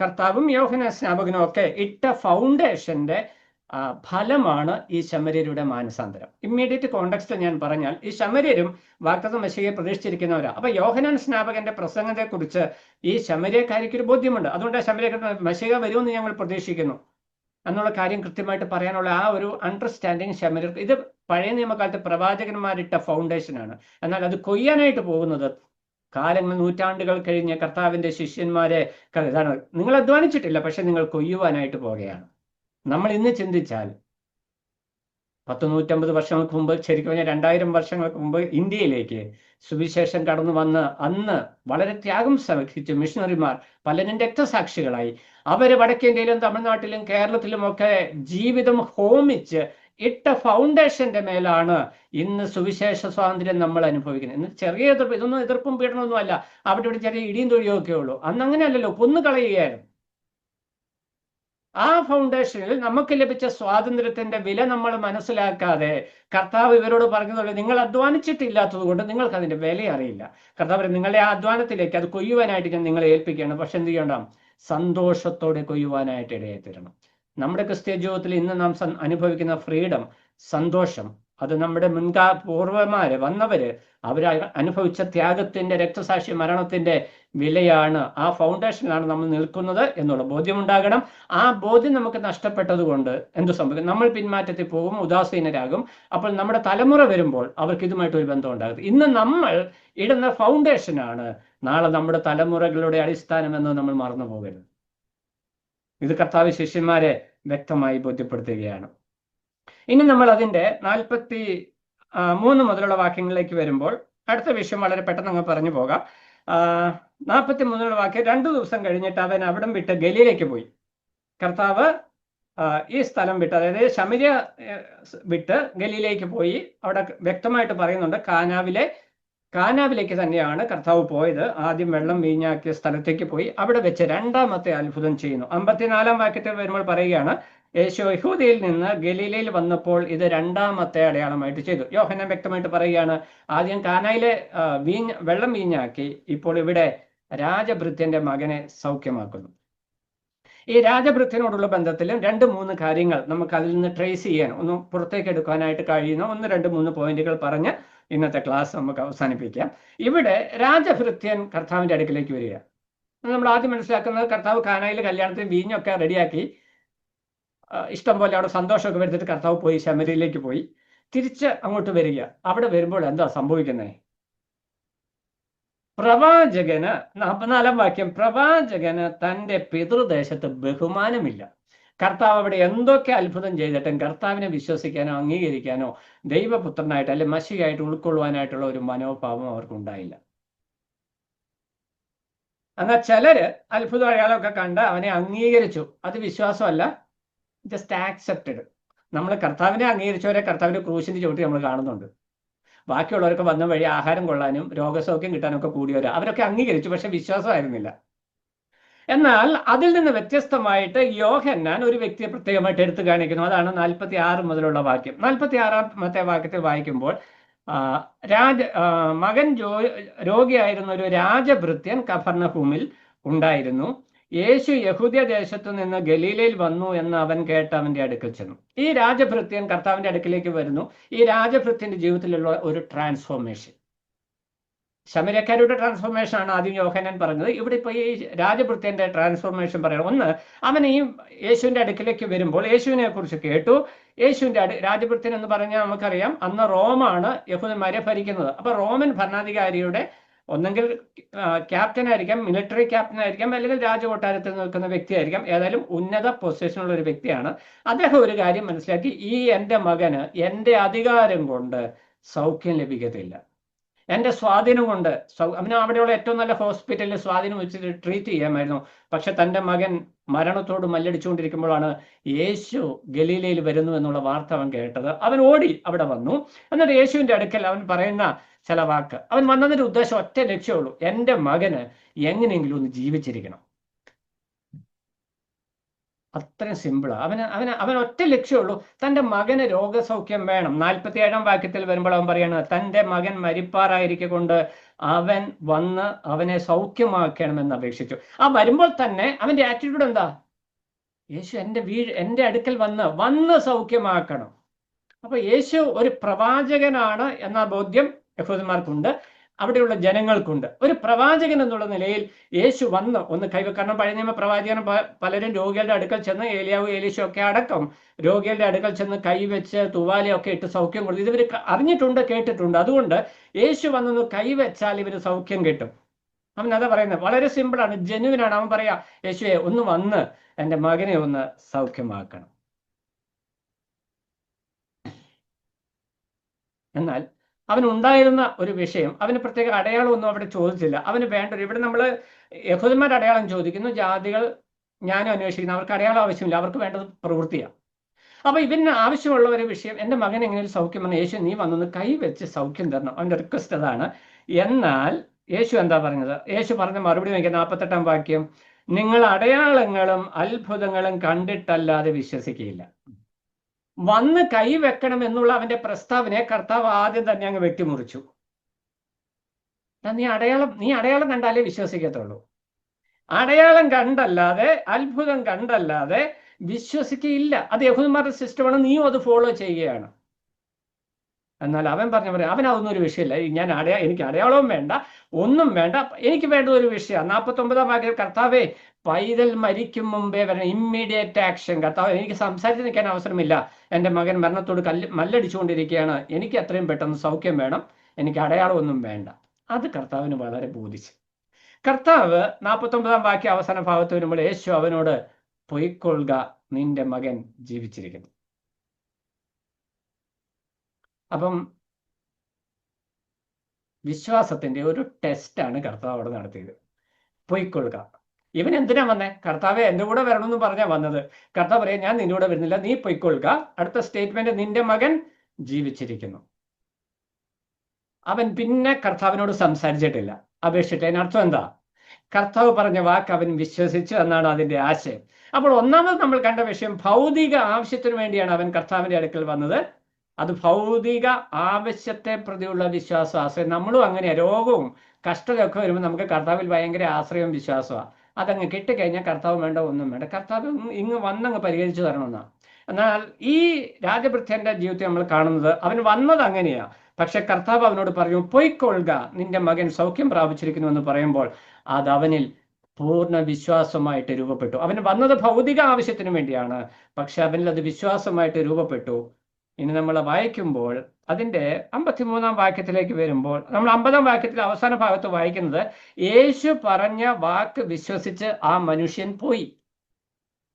കർത്താവും യോഹന്നാൻ സ്നാപകനും ഒക്കെ ഇട്ട ഫൗണ്ടേഷന്റെ ഫലമാണ് ഈ ശമര്യരുടെ മാനസാന്തരം. ഇമ്മീഡിയറ്റ് കോണ്ടെക്സ്റ്റ് ഞാൻ പറഞ്ഞാൽ, ഈ ശമര്യരും വാഗ്ദത്ത മെശിഹയെ പ്രതീക്ഷിച്ചിരിക്കുന്നവരാ. അപ്പൊ യോഹന്നാൻ സ്നാപകന്റെ പ്രസംഗത്തെ കുറിച്ച് ഈ ശമര്യക്കാരിക്ക് ഒരു ബോധ്യമുണ്ട്. അതുകൊണ്ട് ശമര്യക്കാർ മെശിഹ വരുമെന്ന് ഞങ്ങൾ പ്രതീക്ഷിക്കുന്നു എന്നുള്ള കാര്യം കൃത്യമായിട്ട് പറയാനുള്ള ആ ഒരു അണ്ടർസ്റ്റാൻഡിങ് ശമര്യർ. ഇത് പഴയ നിയമകാലത്ത് പ്രവാചകന്മാരിട്ട ഫൗണ്ടേഷനാണ്. എന്നാൽ അത് കൊയ്യാനായിട്ട് പോകുന്നത് കാലങ്ങൾ നൂറ്റാണ്ടുകൾ കഴിഞ്ഞ് കർത്താവിന്റെ ശിഷ്യന്മാരെ ഇതാണ്. നിങ്ങൾ അധ്വാനിച്ചിട്ടില്ല, പക്ഷെ നിങ്ങൾ കൊയ്യുവാനായിട്ട് പോകുകയാണ്. നമ്മൾ ഇന്ന് ചിന്തിച്ചാൽ 150 വർഷങ്ങൾക്ക് മുമ്പ്, ശരിക്കും പറഞ്ഞാൽ 2000 വർഷങ്ങൾക്ക് മുമ്പ് ഇന്ത്യയിലേക്ക് സുവിശേഷം കടന്നു വന്ന് അന്ന് വളരെ ത്യാഗം സഹിച്ച് മിഷണറിമാർ പലരും രക്തസാക്ഷികളായി. അവര് വടക്കേന്ത്യയിലും തമിഴ്നാട്ടിലും കേരളത്തിലും ഒക്കെ ജീവിതം ഹോമിച്ച് ഇട്ട ഫൗണ്ടേഷന്റെ മേലാണ് ഇന്ന് സുവിശേഷ സ്വാതന്ത്ര്യം നമ്മൾ അനുഭവിക്കുന്നത്. ഇന്ന് ചെറിയ എതിർപ്പ്, ഇതൊന്നും എതിർപ്പും പീഡനമൊന്നും അല്ല. അവിടെ ഇവിടെ ചെറിയ ഇടിയും തൊഴിയും ഒക്കെ ഉള്ളൂ. അന്ന് അങ്ങനെയല്ലല്ലോ, കൊന്നുകളയുകയായിരുന്നു. ആ ഫൗണ്ടേഷനിൽ നമുക്ക് ലഭിച്ച സ്വാതന്ത്ര്യത്തിന്റെ വില നമ്മൾ മനസ്സിലാക്കാതെ കർത്താവ് ഇവരോട് പറഞ്ഞതുപോലെ, നിങ്ങൾ അധ്വാനിച്ചിട്ടില്ലാത്തത് കൊണ്ട് നിങ്ങൾക്ക് അതിന്റെ വില അറിയില്ല. കർത്താവ് നിങ്ങളുടെ ആ അധ്വാനത്തിലേക്ക് അത് കൊയ്യുവാനായിട്ട് ഞാൻ നിങ്ങളെ ഏൽപ്പിക്കുകയാണ്. പക്ഷെ എന്ത് ചെയ്യണം? സന്തോഷത്തോടെ കൊയ്യുവാനായിട്ട് ഇടയായിത്തീരണം. നമ്മുടെ ക്രിസ്ത്യ ജീവിതത്തിൽ ഇന്ന് നാം അനുഭവിക്കുന്ന ഫ്രീഡം, സന്തോഷം, അത് നമ്മുടെ പൂർവന്മാര് വന്നവര് അവർ അനുഭവിച്ച ത്യാഗത്തിന്റെ, രക്തസാക്ഷി മരണത്തിന്റെ വിലയാണ്. ആ ഫൗണ്ടേഷനിലാണ് നമ്മൾ നിൽക്കുന്നത് എന്നുള്ള ബോധ്യമുണ്ടാകണം. ആ ബോധ്യം നമുക്ക് നഷ്ടപ്പെട്ടത് കൊണ്ട് എന്ത് സംഭവിക്കും? നമ്മൾ പിന്മാറ്റത്തിൽ പോകും, ഉദാസീനരാകും. അപ്പോൾ നമ്മുടെ തലമുറ വരുമ്പോൾ അവർക്ക് ഇതുമായിട്ടൊരു ബന്ധം ഉണ്ടാകും. ഇന്ന് നമ്മൾ ഇടുന്ന ഫൗണ്ടേഷനാണ് നാളെ നമ്മുടെ തലമുറകളുടെ അടിസ്ഥാനം എന്ന് നമ്മൾ മറന്നു പോകരുത്. ഇത് കർത്താവ് ശിഷ്യന്മാരെ വ്യക്തമായി ബോധ്യപ്പെടുത്തുകയാണ്. ഇനി നമ്മൾ അതിന്റെ 43 മുതലുള്ള വാക്യങ്ങളിലേക്ക് വരുമ്പോൾ അടുത്ത വിഷയം വളരെ പെട്ടെന്ന് അങ്ങ് പറഞ്ഞു പോകാം. 43 വാക്യം, 2 ദിവസം കഴിഞ്ഞിട്ട് അവൻ അവിടം വിട്ട് ഗലീലയ്ക്ക് പോയി. കർത്താവ് ഈ സ്ഥലം വിട്ട്, അതായത് ശമര്യ വിട്ട് ഗലീലയ്ക്ക് പോയി. അവിടെ വ്യക്തമായിട്ട് പറയുന്നുണ്ട്, കാനാവിലേക്ക് തന്നെയാണ് കർത്താവ് പോയത്. ആദ്യം വെള്ളം വീഞ്ഞാക്കിയ സ്ഥലത്തേക്ക് പോയി. അവിടെ വെച്ച് രണ്ടാമത്തെ അത്ഭുതം ചെയ്യുന്നു. 54 വാക്യത്തിൽ വരുമ്പോൾ പറയുകയാണ്, യേശു യഹൂദയിൽ നിന്ന് ഗലീലയിൽ വന്നപ്പോൾ ഇത് രണ്ടാമത്തെ അടയാളമായിട്ട് ചെയ്തു. യോഹന്നാൻ വ്യക്തമായിട്ട് പറയുകയാണ്, ആദ്യം കാനായിലെ വെള്ളം വീഞ്ഞാക്കി, ഇപ്പോൾ ഇവിടെ രാജഭൃത്യന്റെ മകനെ സൗഖ്യമാക്കുന്നു. ഈ രാജഭൃത്യനോടുള്ള ബന്ധത്തിലും 2-3 കാര്യങ്ങൾ നമുക്ക് അതിൽ നിന്ന് ട്രേസ് ചെയ്യാൻ, ഒന്ന് പുറത്തേക്ക് എടുക്കാനായിട്ട് കഴിയുന്ന 1-2-3 പോയിന്റുകൾ പറഞ്ഞ് ഇന്നത്തെ ക്ലാസ് നമുക്ക് അവസാനിപ്പിക്കാം. ഇവിടെ രാജഭൃത്യൻ കർത്താവിന്റെ അടുക്കിലേക്ക് വരിക. നമ്മൾ ആദ്യം മനസ്സിലാക്കുന്നത്, കർത്താവ് കാനായിൽ കല്യാണത്തിന് വീഞ്ഞൊക്കെ റെഡിയാക്കി ഇഷ്ടം പോലെ അവിടെ സന്തോഷമൊക്കെ വരുത്തിട്ട് കർത്താവ് പോയി ശമര്യയിലേക്ക് പോയി. തിരിച്ച് അങ്ങോട്ട് വരിക. അവിടെ വരുമ്പോൾ എന്താ സംഭവിക്കുന്നത്? പ്രവാചകന് 44 വാക്യം, പ്രവാചകന് തൻ്റെ പിതൃദേശത്ത് ബഹുമാനമില്ല. കർത്താവ് അവിടെ എന്തൊക്കെ അത്ഭുതം ചെയ്തിട്ടും കർത്താവിനെ വിശ്വസിക്കാനോ അംഗീകരിക്കാനോ ദൈവപുത്രനായിട്ട് അല്ലെ മശിയായിട്ട് ഉൾക്കൊള്ളുവാനായിട്ടുള്ള ഒരു മനോഭാവം അവർക്കുണ്ടായില്ല. എന്നാൽ ചിലര് അത്ഭുത അയാളൊക്കെ കണ്ട് അവനെ അംഗീകരിച്ചു. അത് വിശ്വാസമല്ല, ജസ്റ്റ് ആക്സെപ്റ്റഡ്. നമ്മൾ കർത്താവിനെ അംഗീകരിച്ചവരെ കർത്താവിന്റെ ക്രൂശിന്റെ ചുവട്ടി നമ്മൾ കാണുന്നുണ്ട്. ബാക്കിയുള്ളവരൊക്കെ വന്ന വഴി ആഹാരം കൊള്ളാനും രോഗസൗഖ്യം കിട്ടാനൊക്കെ കൂടിയവരാ. അവരൊക്കെ അംഗീകരിച്ചു, പക്ഷെ വിശ്വാസമായിരുന്നില്ല. എന്നാൽ അതിൽ നിന്ന് വ്യത്യസ്തമായിട്ട് യോഹന്നാൻ ഒരു വ്യക്തിയെ പ്രത്യേകമായിട്ട് എടുത്തു കാണിക്കുന്നു. അതാണ് 46 മുതലുള്ള വാക്യം. 46 വാക്യത്തിൽ വായിക്കുമ്പോൾ, മകൻ രോഗിയായിരുന്ന ഒരു രാജഭൃത്യൻ കഫർന്നഹൂമിൽ ഉണ്ടായിരുന്നു. യേശു യഹൂദ്യ ദേശത്തു നിന്ന് ഗലീലയിൽ വന്നു എന്ന് അവൻ കേട്ട് അവന്റെ അടുക്കൽ ചെന്നു. ഈ രാജഭൃത്യൻ കർത്താവിന്റെ അടുക്കിലേക്ക് വരുന്നു. ഈ രാജഭൃത്യന്റെ ജീവിതത്തിലുള്ള ഒരു ട്രാൻസ്ഫോർമേഷൻ, ശമര്യക്കാരുടെ ട്രാൻസ്ഫോർമേഷൻ ആണ് ആദ്യം യോഹന്നാൻ പറഞ്ഞത്. ഇവിടെ ഇപ്പൊ ഈ രാജഭൃത്യന്റെ ട്രാൻസ്ഫോർമേഷൻ പറയണം. ഒന്ന്, അവൻ ഈ യേശുവിന്റെ അടുക്കിലേക്ക് വരുമ്പോൾ യേശുവിനെ കുറിച്ച് കേട്ടു. യേശുവിന്റെ രാജഭൃത്യൻ എന്ന് പറഞ്ഞാൽ നമുക്കറിയാം, അന്ന് റോമാണ് യഹൂദന്മാരെ ഭരിക്കുന്നത്. അപ്പൊ റോമൻ ഭരണാധികാരിയുടെ ഒന്നെങ്കിൽ ക്യാപ്റ്റൻ ആയിരിക്കാം, മിലിറ്ററി ക്യാപ്റ്റൻ ആയിരിക്കാം, അല്ലെങ്കിൽ രാജകൊട്ടാരത്തിൽ നിൽക്കുന്ന വ്യക്തിയായിരിക്കാം. ഏതായാലും ഉന്നത പൊസിഷനുള്ള ഒരു വ്യക്തിയാണ്. അദ്ദേഹം ഒരു കാര്യം മനസ്സിലാക്കി, ഈ എൻ്റെ മകന് എൻ്റെ അധികാരം കൊണ്ട് സൗഖ്യം ലഭിക്കത്തില്ല. എൻ്റെ സ്വാധീനം കൊണ്ട് അവന് അവിടെയുള്ള ഏറ്റവും നല്ല ഹോസ്പിറ്റലിൽ സ്വാധീനം വെച്ച് ട്രീറ്റ് ചെയ്യാമായിരുന്നു. പക്ഷെ തൻ്റെ മകൻ മരണത്തോട് മല്ലടിച്ചുകൊണ്ടിരിക്കുമ്പോഴാണ് യേശു ഗലീലയിൽ വരുന്നു എന്നുള്ള വാർത്ത അവൻ കേട്ടത്. അവൻ ഓടി അവിടെ വന്നു. എന്നിട്ട് യേശുവിൻ്റെ അടുക്കൽ അവൻ പറയുന്ന ചില വാക്ക്, അവൻ വന്നതിൻ്റെ ഉദ്ദേശം ഒറ്റ ലക്ഷ്യമുള്ളൂ, എൻ്റെ മകന് എങ്ങനെയെങ്കിലും ഒന്ന് ജീവിച്ചിരിക്കണം. അത്രയും സിമ്പിളാണ്. അവൻ ഒറ്റ ലക്ഷ്യമുള്ളൂ, തൻ്റെ മകന് രോഗസൗഖ്യം വേണം. 47-ാം വാക്യത്തിൽ വരുമ്പോൾ അവൻ പറയാണ്, തൻ്റെ മകൻ മരിപ്പാറായിരിക്കെ കൊണ്ട് അവൻ വന്ന് അവനെ സൗഖ്യമാക്കണമെന്ന് അപേക്ഷിച്ചു. ആ വരുമ്പോൾ തന്നെ അവൻ്റെ ആറ്റിറ്റ്യൂഡ് എന്താ? യേശു എൻ്റെ അടുക്കൽ വന്ന് സൗഖ്യമാക്കണം. അപ്പൊ യേശു ഒരു പ്രവാചകനാണ് എന്ന ബോധ്യം യഹൂദന്മാർക്കുണ്ട്, അവിടെയുള്ള ജനങ്ങൾക്കുണ്ട്. ഒരു പ്രവാചകൻ എന്നുള്ള നിലയിൽ യേശു വന്ന് ഒന്ന് കൈവെക്കണം. പഴയ നിയമ പ്രവാചകൻ പലരും രോഗികളുടെ അടുക്കൽ ചെന്ന്, ഏലിയാവ് ഏലീശു ഒക്കെ അടക്കം രോഗികളുടെ അടുക്കൽ ചെന്ന് കൈവെച്ച് തുവാലയൊക്കെ ഇട്ട് സൗഖ്യം കൊടുത്തു. ഇവർ അറിഞ്ഞിട്ടുണ്ട്, കേട്ടിട്ടുണ്ട്. അതുകൊണ്ട് യേശു വന്നൊന്ന് കൈവച്ചാൽ ഇവര് സൗഖ്യം കിട്ടും. അവൻ അതാ പറയുന്നത്. വളരെ സിമ്പിളാണ്, ജെന്യുവിനാണ്. അവൻ പറയാ, യേശുവെ ഒന്ന് വന്ന് എൻ്റെ മകനെ ഒന്ന് സൗഖ്യമാക്കണം. എന്നാൽ അവനുണ്ടായിരുന്ന ഒരു വിഷയം, അവന് പ്രത്യേക അടയാളമൊന്നും അവിടെ ചോദിച്ചില്ല. അവന് വേണ്ട, ഇവിടെ നമ്മൾ യഹൂദന്മാർ അടയാളം ചോദിക്കുന്നു, ജാതികൾ ഞാനും അന്വേഷിക്കുന്നു. അവർക്ക് അടയാളം ആവശ്യമില്ല, അവർക്ക് വേണ്ടത് പ്രവൃത്തിയാണ്. അപ്പൊ ഇവന് ആവശ്യമുള്ള ഒരു വിഷയം, എൻ്റെ മകൻ എങ്ങനെയും സൗഖ്യം വന്ന, യേശു നീ വന്നൊന്ന് കൈവച്ച് സൗഖ്യം തരണം. അവൻ്റെ റിക്വസ്റ്റ് അതാണ്. എന്നാൽ യേശു എന്താ പറഞ്ഞത്? യേശു പറഞ്ഞ മറുപടി നോക്കിയാൽ 48-ാം വാക്യം, നിങ്ങൾ അടയാളങ്ങളും അത്ഭുതങ്ങളും കണ്ടിട്ടല്ലാതെ വിശ്വസിക്കുകയില്ല. വന്ന് കൈവെക്കണം എന്നുള്ള അവന്റെ പ്രസ്താവനയെ കർത്താവ് ആദ്യം തന്നെ അങ്ങ് വെട്ടിമുറിച്ചു. നീ അടയാളം കണ്ടാലേ വിശ്വസിക്കത്തുള്ളൂ. അടയാളം കണ്ടല്ലാതെ, അത്ഭുതം കണ്ടല്ലാതെ വിശ്വസിക്കുകയില്ല. അത് യഹൂദന്മാരുടെ സിസ്റ്റമാണ്, നീയും അത് ഫോളോ ചെയ്യുകയാണ്. എന്നാൽ അവൻ പറഞ്ഞ അവൻ അതൊന്നും ഒരു വിഷയമില്ല. എനിക്ക് അടയാളവും വേണ്ട, ഒന്നും വേണ്ട, എനിക്ക് വേണ്ടത് ഒരു വിഷയമാണ്. 49-ാം വാക്യം, കർത്താവേ പൈതൽ മരിക്കും മുമ്പേ വരണം, ഇമ്മീഡിയറ്റ് ആക്ഷൻ. കർത്താവ്, എനിക്ക് സംസാരിച്ച് നിൽക്കാൻ അവസരമില്ല, എൻ്റെ മകൻ മരണത്തോട് മല്ലടിച്ചുകൊണ്ടിരിക്കുകയാണ്, എനിക്ക് എത്രയും പെട്ടെന്ന് സൗഖ്യം വേണം, എനിക്ക് അടയാളമൊന്നും വേണ്ട. അത് കർത്താവിന് വളരെ ബോധിച്ചു. കർത്താവ് 49-ാം വാക്യം അവസാന ഭാഗത്ത് വരുമ്പോൾ യേശു അവനോട്, പൊയ്ക്കൊള്ളുക, നിന്റെ മകൻ ജീവിച്ചിരിക്കുന്നു. അപ്പം വിശ്വാസത്തിന്റെ ഒരു ടെസ്റ്റാണ് കർത്താവ് അവിടെ നടത്തിയത്. പൊയ്ക്കൊള്ളുക. ഇവൻ എന്തിനാ വന്നേ? കർത്താവെ എൻ്റെ കൂടെ വരണമെന്ന് പറഞ്ഞാ വന്നത്. കർത്താവ് പറയാം, ഞാൻ നിന്റെ കൂടെ വരുന്നില്ല, നീ പൊയ്ക്കൊള്ളുക. അടുത്ത സ്റ്റേറ്റ്മെന്റ്, നിന്റെ മകൻ ജീവിച്ചിരിക്കുന്നു. അവൻ പിന്നെ കർത്താവിനോട് സംസാരിച്ചിട്ടില്ല, അപേക്ഷിച്ചിട്ട്. അതിനർത്ഥം എന്താ? കർത്താവ് പറഞ്ഞ വാക്ക് അവൻ വിശ്വസിച്ചു എന്നാണ് അതിന്റെ ആശയം. അപ്പോൾ ഒന്നാമത് നമ്മൾ കണ്ട വിഷയം, ഭൗതിക ആവശ്യത്തിന് വേണ്ടിയാണ് അവൻ കർത്താവിന്റെ അടുക്കൽ വന്നത്. അത് ഭൗതിക ആവശ്യത്തെ പ്രതിയുള്ള വിശ്വാസം, ആശ്രയം. നമ്മളും അങ്ങനെയാ. രോഗവും കഷ്ടതയൊക്കെ വരുമ്പോൾ നമുക്ക് കർത്താവിൽ ഭയങ്കര ആശ്രയവും വിശ്വാസമാണ്. അതങ്ങ് കിട്ടിക്കഴിഞ്ഞാൽ കർത്താവ് വേണ്ട, ഒന്നും വേണ്ട, കർത്താവ് ഇങ്ങ് വന്നങ്ങ് പരിഹരിച്ചു തരണമെന്നാണ്. എന്നാൽ ഈ രാജഭൃത്യന്റെ ജീവിതത്തിൽ നമ്മൾ കാണുന്നത്, അവൻ വന്നത് അങ്ങനെയാ. പക്ഷെ കർത്താവ് അവനോട് പറഞ്ഞു, പൊയ്ക്കൊള്ളുക, നിന്റെ മകൻ സൗഖ്യം പ്രാപിച്ചിരിക്കുന്നു എന്ന് പറയുമ്പോൾ അത് അവനിൽ പൂർണ്ണ വിശ്വാസമായിട്ട് രൂപപ്പെട്ടു. അവന് വന്നത് ഭൗതിക ആവശ്യത്തിന് വേണ്ടിയാണ്, പക്ഷെ അവനിൽ അത് വിശ്വാസമായിട്ട് രൂപപ്പെട്ടു. ഇനി നമ്മൾ വായിക്കുമ്പോൾ അതിൻ്റെ 53-ാം വാക്യത്തിലേക്ക് വരുമ്പോൾ, നമ്മൾ 50-ാം വാക്യത്തിൽ അവസാന ഭാഗത്ത് വായിക്കുന്നത്, യേശു പറഞ്ഞ വാക്ക് വിശ്വസിച്ച് ആ മനുഷ്യൻ പോയി.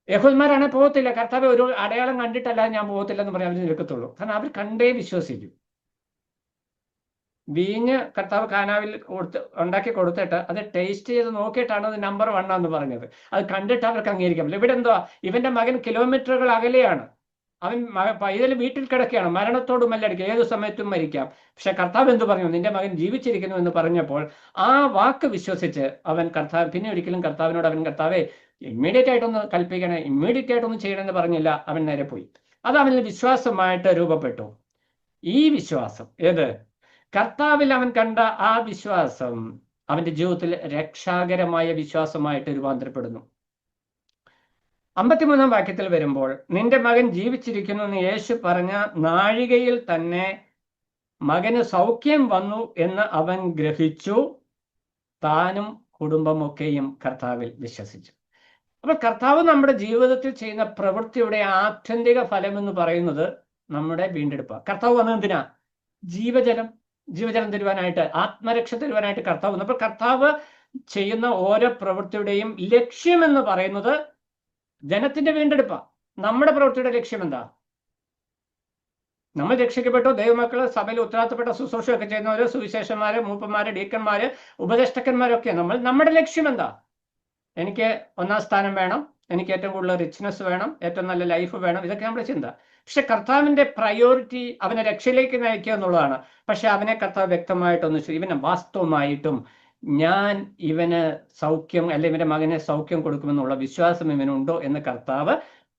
യഹൂദന്മാരാണ് പോകത്തില്ല, കർത്താവ് ഒരു അടയാളം കണ്ടിട്ടല്ലാതെ ഞാൻ പോകത്തില്ല എന്ന് പറയാൻ അവർ നിൽക്കത്തുള്ളൂ. കാരണം അവർ കണ്ടേ വിശ്വസിക്കും. വീഞ്ഞ് കർത്താവ് കാനാവിൽ ഉണ്ടാക്കി കൊടുത്തിട്ട് അത് ടേസ്റ്റ് ചെയ്ത് നോക്കിയിട്ടാണ് അത് നമ്പർ 1 എന്ന് പറഞ്ഞത്. അത് കണ്ടിട്ട് അവർക്ക് അംഗീകരിക്കാൻ പറ്റില്ല. ഇവിടെ എന്തുവാ, ഇവന്റെ മകൻ കിലോമീറ്ററുകൾ അകലെയാണ്, അവൻ പൈതൽ വീട്ടിൽ കിടക്കുകയാണ്, മരണത്തോട് മല്ലടിക്കുക, ഏതു സമയത്തും മരിക്കാം. പക്ഷെ കർത്താവ് എന്ത് പറഞ്ഞു? നിന്റെ മകൻ ജീവിച്ചിരിക്കുന്നു എന്ന് പറഞ്ഞപ്പോൾ ആ വാക്ക് വിശ്വസിച്ച് അവൻ പിന്നെ ഒരിക്കലും കർത്താവിനോട് അവൻ, കർത്താവെ ഇമ്മീഡിയറ്റ് ആയിട്ടൊന്ന് കൽപ്പിക്കണേ, ഇമ്മീഡിയറ്റ് ആയിട്ടൊന്നും ചെയ്യണമെന്ന് പറഞ്ഞില്ല. അവൻ നേരെ പോയി. അത് അവനിൽ വിശ്വാസമായിട്ട് രൂപപ്പെട്ടു. ഈ വിശ്വാസം ഏത്? കർത്താവിൽ അവൻ കണ്ട ആ വിശ്വാസം അവന്റെ ജീവിതത്തിൽ രക്ഷാകരമായ വിശ്വാസമായിട്ട് രൂപാന്തരപ്പെടുന്നു. 53-ാം വാക്യത്തിൽ വരുമ്പോൾ, നിന്റെ മകൻ ജീവിച്ചിരിക്കുന്നു എന്ന് യേശു പറഞ്ഞ നാഴികയിൽ തന്നെ മകന് സൗഖ്യം വന്നു എന്ന് അവൻ ഗ്രഹിച്ചു, താനും കുടുംബമൊക്കെയും കർത്താവിൽ വിശ്വസിച്ചു. അപ്പോൾ കർത്താവ് നമ്മുടെ ജീവിതത്തിൽ ചെയ്യുന്ന പ്രവൃത്തിയുടെ ആത്യന്തിക ഫലം എന്ന് പറയുന്നത് നമ്മുടെ വീണ്ടെടുപ്പ്. കർത്താവ് വന്നത് എന്തിനാ? ജീവജലം തരുവാനായിട്ട്, ആത്മരക്ഷ തരുവാനായിട്ട് കർത്താവ് വന്നു. അപ്പോൾ കർത്താവ് ചെയ്യുന്ന ഓരോ പ്രവൃത്തിയുടെയും ലക്ഷ്യം എന്ന് പറയുന്നത് ജനത്തിന്റെ വീണ്ടെടുപ്പാ. നമ്മുടെ പ്രവൃത്തിയുടെ ലക്ഷ്യം എന്താ? നമ്മൾ രക്ഷിക്കപ്പെട്ടു. ദൈവമക്കള്, സഭയിൽ ഉത്തരവാദിത്തപ്പെട്ട ശുശ്രൂഷയൊക്കെ ചെയ്യുന്നവര്, സുവിശേഷന്മാര്, മൂപ്പന്മാര്, ഡീക്കന്മാര്, ഉപദേഷ്ടക്കന്മാരൊക്കെ നമ്മുടെ ലക്ഷ്യം എന്താ? എനിക്ക് 1ാം സ്ഥാനം വേണം, എനിക്ക് ഏറ്റവും കൂടുതൽ റിച്ച്നെസ് വേണം, ഏറ്റവും നല്ല ലൈഫ് വേണം, ഇതൊക്കെ നമ്മുടെ ചിന്ത. പക്ഷെ കർത്താവിന്റെ പ്രയോറിറ്റി അവനെ രക്ഷയിലേക്ക് നയിക്കുക എന്നുള്ളതാണ്. പക്ഷെ അവനെ കർത്താവ് വ്യക്തമായിട്ടൊന്ന് ഇവനെ വാസ്തവമായിട്ടും ഞാൻ ഇവന് സൗഖ്യം, അല്ലെ ഇവന്റെ മകനെ സൗഖ്യം കൊടുക്കുമെന്നുള്ള വിശ്വാസം ഇവനുണ്ടോ എന്ന് കർത്താവ്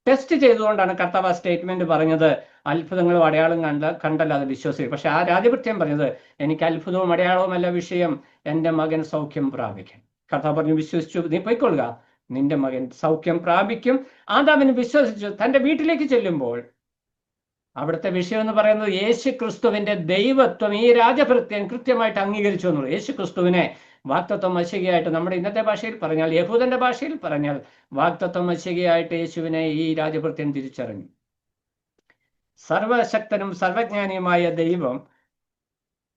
ടെസ്റ്റ് ചെയ്തുകൊണ്ടാണ് കർത്താവ് ആ സ്റ്റേറ്റ്മെന്റ് പറഞ്ഞത്. അത്ഭുതങ്ങളും അടയാളം കണ്ടല്ലാതെ വിശ്വസിക്കും. പക്ഷെ ആ രാജഭൃത്യം പറഞ്ഞത്, എനിക്ക് അത്ഭുതവും അടയാളവും അല്ല വിഷയം, എൻ്റെ മകൻ സൗഖ്യം പ്രാപിക്കും. കർത്താവ് പറഞ്ഞു, വിശ്വസിച്ചു, നീ പോയിക്കൊള്ളുക, നിന്റെ മകൻ സൗഖ്യം പ്രാപിക്കും. അതവന് വിശ്വസിച്ചു. തന്റെ വീട്ടിലേക്ക് ചെല്ലുമ്പോൾ അവിടുത്തെ വിഷയം എന്ന് പറയുന്നത് യേശു ക്രിസ്തുവിന്റെ ദൈവത്വം ഈ രാജഭൃത്യൻ കൃത്യമായിട്ട് അംഗീകരിച്ചു എന്നുള്ളൂ. യേശു ക്രിസ്തുവിനെ വാഗ്ദത്തം മശികയായിട്ട്, നമ്മുടെ ഇന്നത്തെ ഭാഷയിൽ പറഞ്ഞാൽ, യഹൂദന്റെ ഭാഷയിൽ പറഞ്ഞാൽ, വാഗ്ദത്തം മശികയായിട്ട് യേശുവിനെ ഈ രാജഭൃത്യൻ തിരിച്ചറിഞ്ഞു. സർവശക്തനും സർവജ്ഞാനിയുമായ ദൈവം